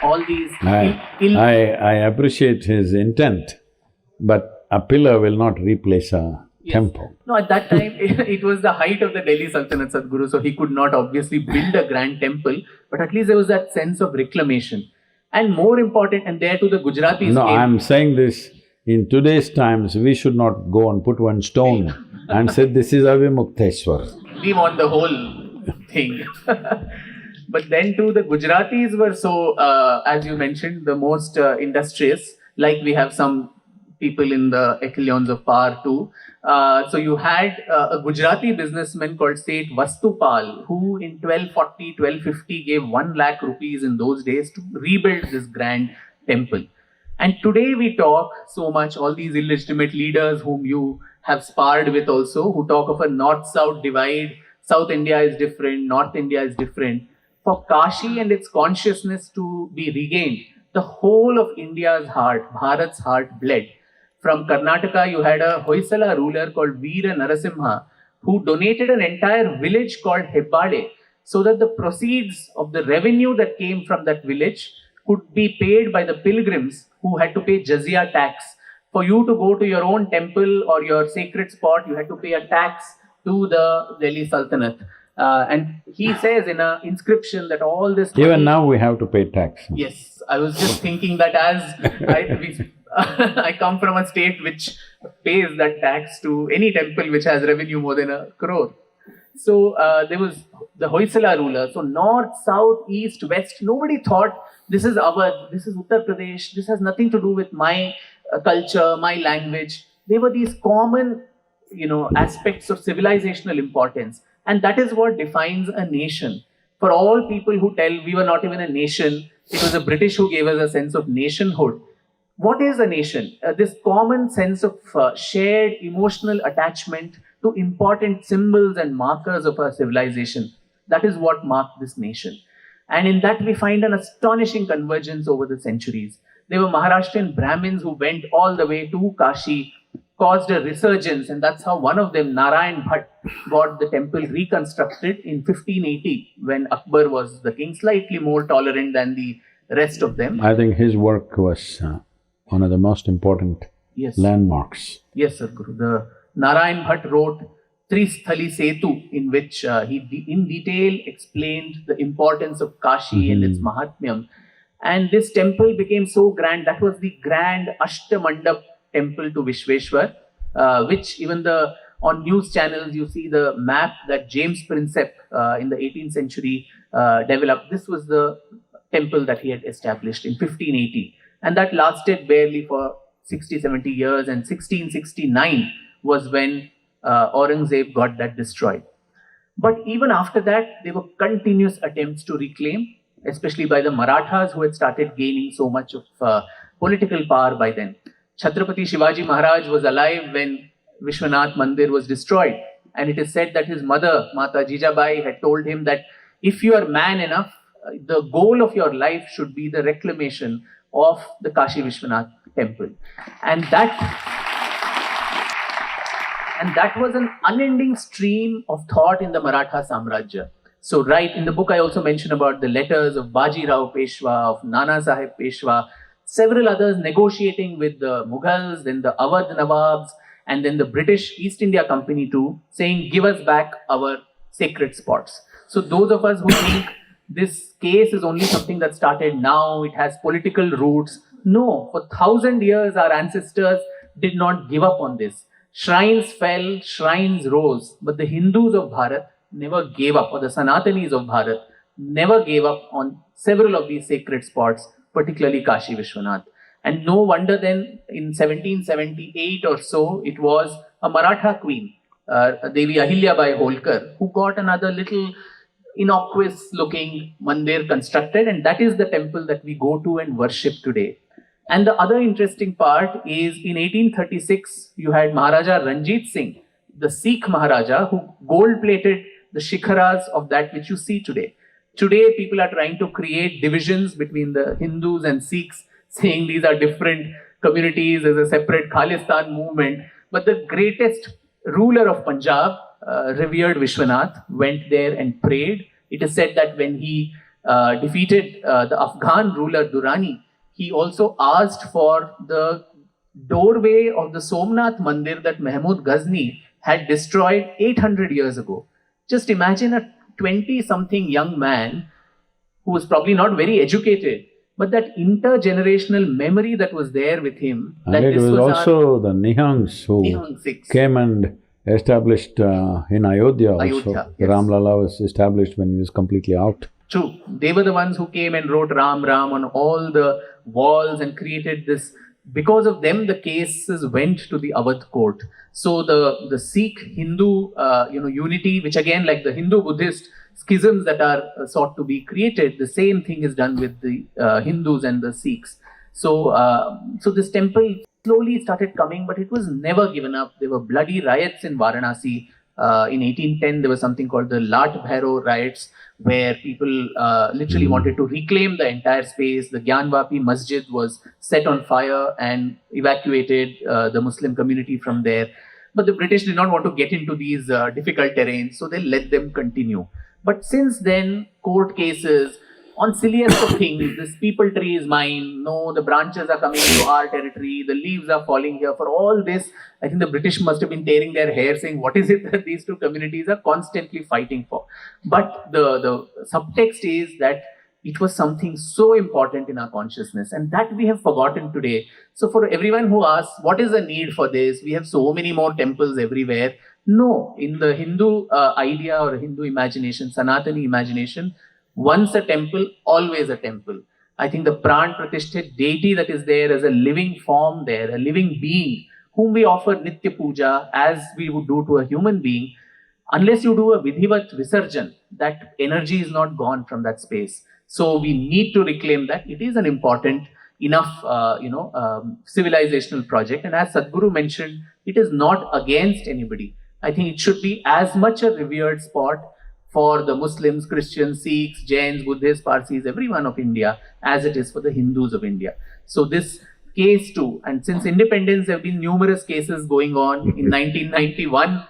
all these…
I appreciate his intent, but a pillar will not replace a temple.
No, at that time, it was the height of the Delhi Sultanate, Sadhguru, so he could not obviously build a grand temple, but at least there was that sense of reclamation. And more important, and there too the Gujaratis…
No, I'm saying this, in today's times, we should not go and put one stone and say, this is Avimukteshwar.
We want the whole thing. But then too, the Gujaratis were so, as you mentioned, the most industrious, like we have some people in the echelons of power too. So you had a Gujarati businessman called Seth Vastupal, who in 1240, 1250 gave 1 lakh rupees in those days to rebuild this grand temple. And today we talk so much, all these illegitimate leaders whom you have sparred with also, who talk of a north-south divide, South India is different, North India is different. For Kashi and its consciousness to be regained, the whole of India's heart, Bharat's heart bled. From Karnataka, you had a Hoysala ruler called Veera Narasimha, who donated an entire village called Hebbade, so that the proceeds of the revenue that came from that village could be paid by the pilgrims who had to pay jizya tax. For you to go to your own temple or your sacred spot, you had to pay a tax to the Delhi Sultanate. And he says in an inscription that all this…
Even now we have to pay tax.
Yes, I was just thinking that as I come from a state which pays that tax to any temple which has revenue more than 1 crore. So there was the Hoysala ruler. So north, south, east, west, nobody thought this is Uttar Pradesh, this has nothing to do with my culture, my language. They were these common, aspects of civilizational importance. And that is what defines a nation. For all people who tell we were not even a nation, it was the British who gave us a sense of nationhood. What is a nation? This common sense of shared emotional attachment to important symbols and markers of our civilization. That is what marked this nation. And in that we find an astonishing convergence over the centuries. There were Maharashtrian Brahmins who went all the way to Kashi, caused a resurgence, and that's how one of them, Narayan Bhatt, got the temple reconstructed in 1580 when Akbar was the king, slightly more tolerant than the rest of them.
I think his work was one of the most important landmarks.
Yes, Sadhguru. The Narayan Bhatt wrote Tristhali Setu, in which he in detail explained the importance of Kashi and its Mahatmyam. And this temple became so grand. That was the grand Ashtamandap temple to Vishweshwar, which even on news channels you see the map that James Prinsep in the 18th century developed. This was the temple that he had established in 1580. And that lasted barely for 60, 70 years. And 1669 was when Aurangzeb got that destroyed. But even after that, there were continuous attempts to reclaim, especially by the Marathas, who had started gaining so much of political power by then. Chhatrapati Shivaji Maharaj was alive when Vishwanath Mandir was destroyed. And it is said that his mother, Mata Jijabai, had told him that if you are man enough, the goal of your life should be the reclamation of the Kashi Vishwanath temple. And that was an unending stream of thought in the Maratha Samrajya. So right in the book I also mention about the letters of Baji Rao Peshwa, of Nana Sahib Peshwa, several others negotiating with the Mughals, then the Awadh Nawabs, and then the British East India Company too, saying, give us back our sacred spots. So those of us who think this case is only something that started now, it has political roots. No, for 1,000 years our ancestors did not give up on this. Shrines fell, shrines rose, but the Hindus of Bharat never gave up, or the Sanatanis of Bharat never gave up on several of these sacred spots, particularly Kashi Vishwanath. And no wonder then in 1778 or so, it was a Maratha queen, Devi Ahilyabai Holkar, who got another little innocuous looking mandir constructed, and that is the temple that we go to and worship today. And the other interesting part is in 1836, you had Maharaja Ranjit Singh, the Sikh Maharaja, who gold-plated the shikharas of that which you see today. Today, people are trying to create divisions between the Hindus and Sikhs, saying these are different communities, there's a separate Khalistan movement. But the greatest ruler of Punjab, revered Vishwanath, went there and prayed. It is said that when he defeated the Afghan ruler Durrani, he also asked for the doorway of the Somnath Mandir that Mahmud Ghazni had destroyed 800 years ago. Just imagine a 20-something young man who was probably not very educated, but that intergenerational memory that was there with him.
And
that
it was also the Nihangs who came and established in Ayodhya also.
Ayodhya, yes.
Ramlala was established when he was completely out.
True. They were the ones who came and wrote Ram Ram on all the walls and created this. Because of them, the cases went to the Awadh court. So the Sikh Hindu unity, which again, like the Hindu Buddhist schisms that are sought to be created, the same thing is done with the Hindus and the Sikhs. So this temple slowly started coming, but it was never given up. There were bloody riots in Varanasi. In 1810, there was something called the Lat Bhairo riots, where people literally wanted to reclaim the entire space. The Gyanvapi masjid was set on fire and evacuated the Muslim community from there. But the British did not want to get into these difficult terrains, so they let them continue. But since then, court cases on silliest of things, this people tree is mine, no, the branches are coming to our territory, the leaves are falling here. For all this, I think the British must have been tearing their hair saying, what is it that these two communities are constantly fighting for? But the subtext is that it was something so important in our consciousness, and that we have forgotten today. So for everyone who asks, what is the need for this? We have so many more temples everywhere. No, in the Hindu idea or Hindu imagination, Sanatani imagination, once a temple, always a temple. I think the Pran Pratishthit deity that is there as a living form there, a living being, whom we offer Nitya Puja as we would do to a human being, unless you do a Vidhivat Visarjan, that energy is not gone from that space. So we need to reclaim that. It is an important enough, civilizational project. And as Sadhguru mentioned, it is not against anybody. I think it should be as much a revered spot for the Muslims, Christians, Sikhs, Jains, Buddhists, Parsis, everyone of India, as it is for the Hindus of India. So this case too, and since independence, there have been numerous cases going on. In 1991,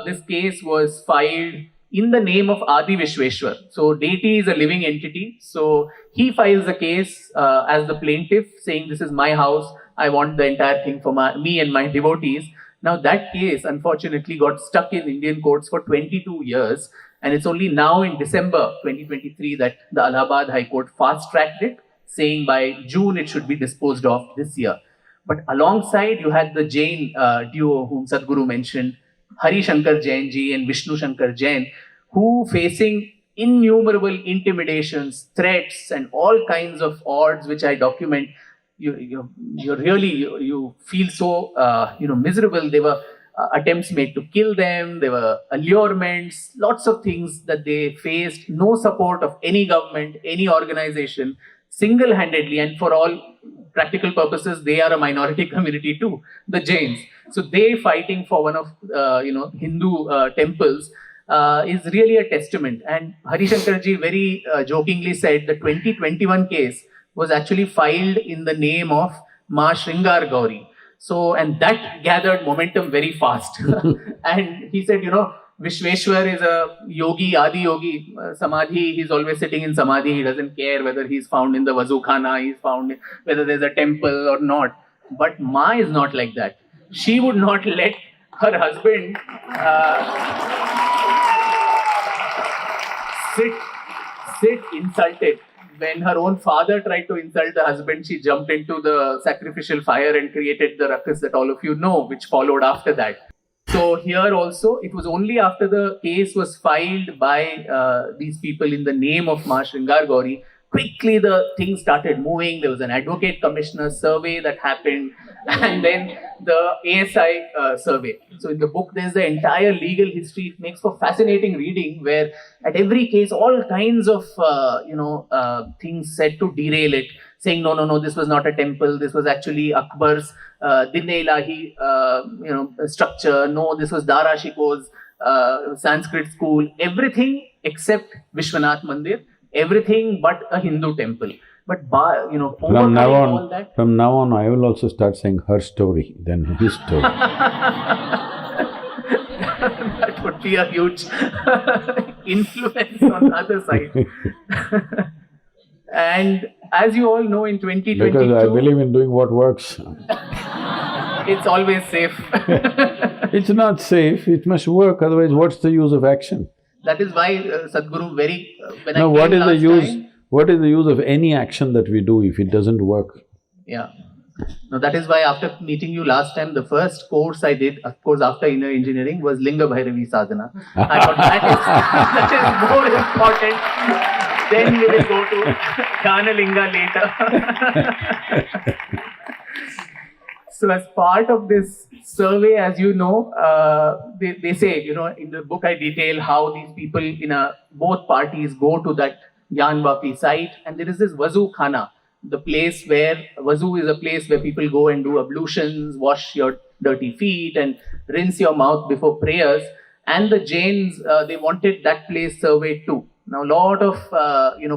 this case was filed in the name of Adi Vishweshwar. So deity is a living entity. So he files the case as the plaintiff, saying, this is my house, I want the entire thing for me and my devotees. Now that case unfortunately got stuck in Indian courts for 22 years, and it's only now in December 2023 that the Allahabad High Court fast-tracked it, saying by June it should be disposed of this year. But alongside, you had the Jain duo whom Sadhguru mentioned, Hari Shankar Jain ji and Vishnu Shankar Jain, who facing innumerable intimidations, threats, and all kinds of odds, which I document. You feel so miserable. There were attempts made to kill them. There were allurements, lots of things that they faced. No support of any government, any organization, single-handedly, and for all practical purposes, they are a minority community too, the Jains. So they fighting for one of Hindu temples is really a testament. And Hari Shankar ji very jokingly said the 2021 case was actually filed in the name of Ma Shringar Gauri. So, and that gathered momentum very fast. And he said, Vishweshwar is a yogi, Adi yogi, Samadhi, he's always sitting in Samadhi, he doesn't care whether he's found in the Vazu Khana, he's found whether there's a temple or not. But Ma is not like that. She would not let her husband sit insulted. When her own father tried to insult the husband, she jumped into the sacrificial fire and created the ruckus that all of you know, which followed after that. So here also, it was only after the case was filed by these people in the name of Ma Shringar Gauri, quickly the thing started moving. There was an advocate commissioner survey that happened, and then the ASI survey. So in the book, there's the entire legal history. It makes for fascinating reading, where at every case, all kinds of things said to derail it, saying no, this was not a temple. This was actually Akbar's Din-e-Ilahi structure. No, this was Dara Shikoh's Sanskrit school. Everything except Vishwanath Mandir. Everything but a Hindu temple. But
from now on, I will also start saying her story, then his story.
That would be a huge influence on the other side. And as you all know, in 2022…
Because I believe in doing what works.
It's always safe.
It's not safe, it must work, otherwise what's the use of action?
That is why Sadhguru
what is the use of any action that we do if it doesn't work?
Yeah. Now that is why after meeting you last time, the first course I did, of course after inner engineering, was Linga Bhairavi Sadhana. I thought that is more important. Then we will go to Dhyana Linga later. So as part of this survey, as you know, they say, in the book I detail how these people in both parties go to that Gyanvapi site, and there is this Vazu Khana, the place where, Vazu is a place where people go and do ablutions, wash your dirty feet and rinse your mouth before prayers. And the Jains, they wanted that place surveyed too. Now, a lot of,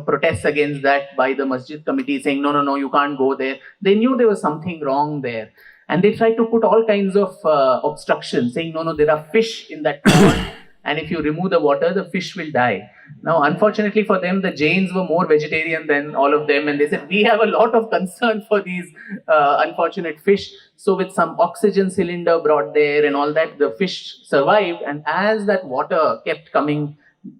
protests against that by the masjid committee saying, no, you can't go there. They knew there was something wrong there. And they tried to put all kinds of obstructions, saying, no, there are fish in that pond, and if you remove the water, the fish will die. Now, unfortunately for them, the Jains were more vegetarian than all of them, and they said, we have a lot of concern for these unfortunate fish. So with some oxygen cylinder brought there and all that, the fish survived, and as that water kept coming,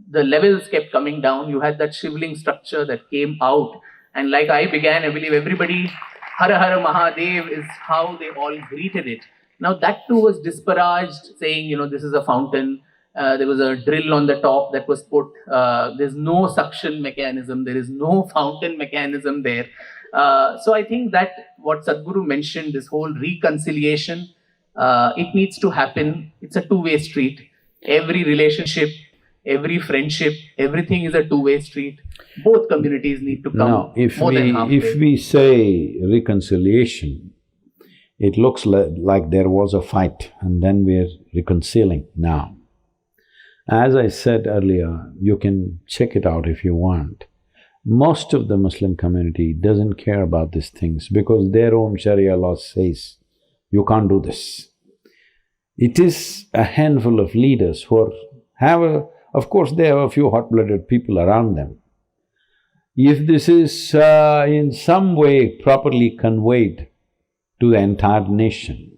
the levels kept coming down, you had that shriveling structure that came out. And like I began, I believe everybody, Har Har Mahadev is how they all greeted it. Now that too was disparaged, saying, this is a fountain. There was a drill on the top that was put. There's no suction mechanism. There is no fountain mechanism there. So I think that what Sadhguru mentioned, this whole reconciliation, it needs to happen. It's a two-way street. Every relationship, every friendship, everything is a two-way street. Both communities need to come
now, if we say reconciliation, it looks like there was a fight and then we're reconciling now. As I said earlier, you can check it out if you want. Most of the Muslim community doesn't care about these things because their own Sharia law says, you can't do this. It is a handful of leaders who of course they have a few hot-blooded people around them. If this is in some way properly conveyed to the entire nation,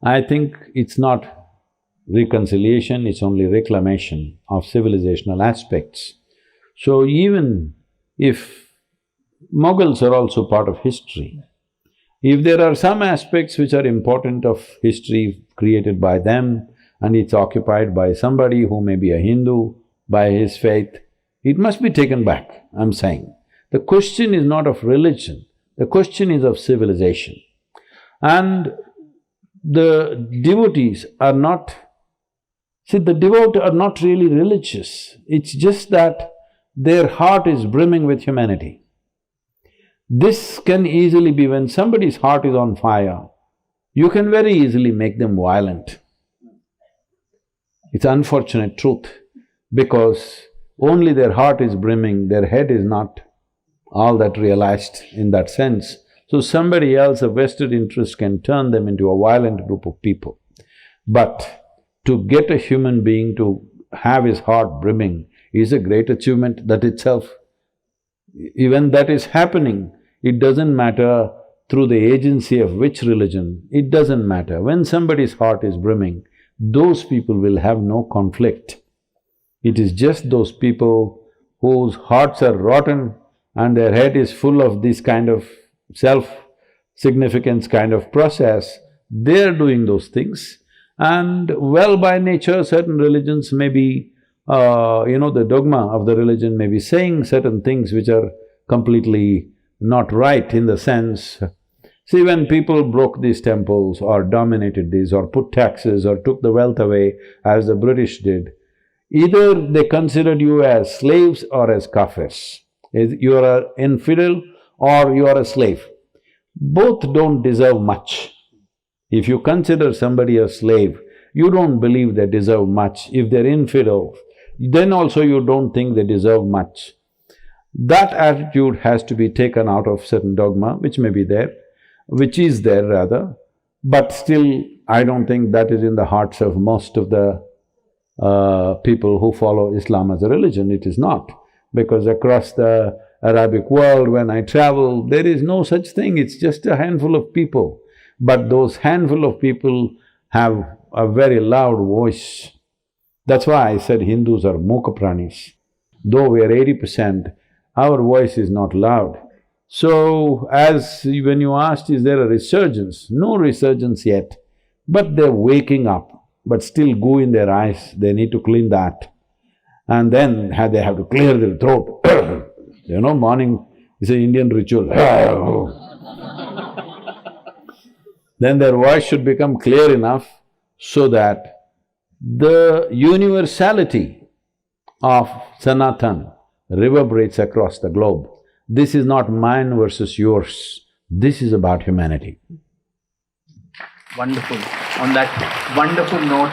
I think it's not reconciliation, it's only reclamation of civilizational aspects. So even if Mughals are also part of history, if there are some aspects which are important of history created by them and it's occupied by somebody who may be a Hindu, by his faith, it must be taken back, I'm saying. The question is not of religion, the question is of civilization. And the devotees are not… See, the devotees are not really religious, it's just that their heart is brimming with humanity. This can easily be… when somebody's heart is on fire, you can very easily make them violent. It's unfortunate truth, because only their heart is brimming, their head is not all that realized in that sense. So somebody else, a vested interest, can turn them into a violent group of people. But to get a human being to have his heart brimming is a great achievement that itself. Even that is happening, it doesn't matter through the agency of which religion, it doesn't matter. When somebody's heart is brimming, those people will have no conflict. It is just those people whose hearts are rotten and their head is full of this kind of self-significance kind of process, they're doing those things. And well, by nature, certain religions may be, the dogma of the religion may be saying certain things which are completely not right in the sense… See, when people broke these temples or dominated these or put taxes or took the wealth away as the British did, either they considered you as slaves or as kafirs. You are an infidel or you are a slave. Both don't deserve much. If you consider somebody a slave, you don't believe they deserve much. If they're infidel, then also you don't think they deserve much. That attitude has to be taken out of certain dogma which may be there, which is there rather, but still I don't think that is in the hearts of most of the people who follow Islam as a religion. It is not, because across the Arabic world when I travel, there is no such thing, it's just a handful of people. But those handful of people have a very loud voice. That's why I said Hindus are mukha pranis. Though we are 80%, our voice is not loud. So, as when you asked, is there a resurgence? No resurgence yet, but they're waking up, but still goo in their eyes, they need to clean that. And then they have to clear their throat. Morning is an Indian ritual. Then their voice should become clear enough so that the universality of Sanatana reverberates across the globe. This is not mine versus yours, this is about humanity.
Wonderful. On that wonderful note,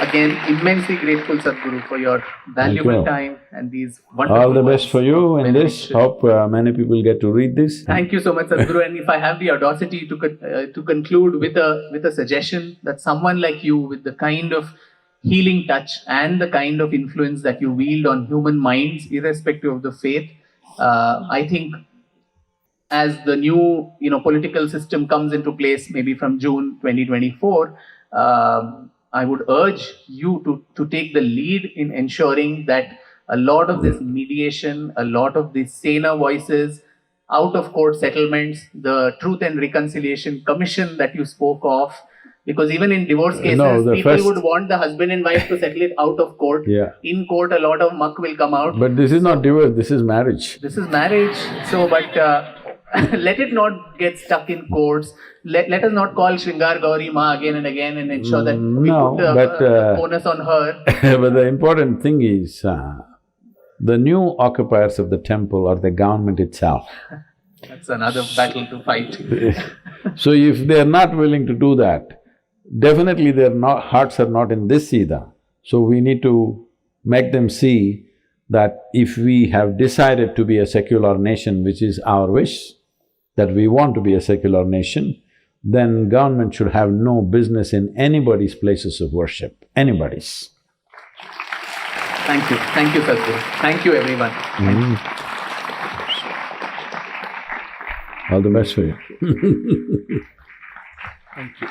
again, immensely grateful, Sadhguru, for your valuable time and these wonderful…
All the best for you in this. Hope many people get to read this.
Thank you so much, Sadhguru. And if I have the audacity to conclude with a suggestion that someone like you, with the kind of healing touch and the kind of influence that you wield on human minds, irrespective of the faith, I think as the new political system comes into place, maybe from June 2024, I would urge you to take the lead in ensuring that a lot of this mediation, a lot of these saner voices, out-of-court settlements, the Truth and Reconciliation Commission that you spoke of, because even in divorce cases, people would want the husband and wife to settle it out of court.
Yeah.
In court, a lot of muck will come out.
But this is not divorce, this is marriage.
This is marriage. So, but let it not get stuck in courts. Let us not call Shringar Gauri Ma again and again and ensure that we put the onus on her.
But the important thing is, the new occupiers of the temple are the government itself.
That's another battle to fight.
So if they are not willing to do that, definitely their hearts are not in this either. So we need to make them see that if we have decided to be a secular nation, which is our wish, that we want to be a secular nation, then government should have no business in anybody's places of worship, anybody's.
Thank you, Sadhguru. Thank you, everyone.
All the best for you.
Thank you.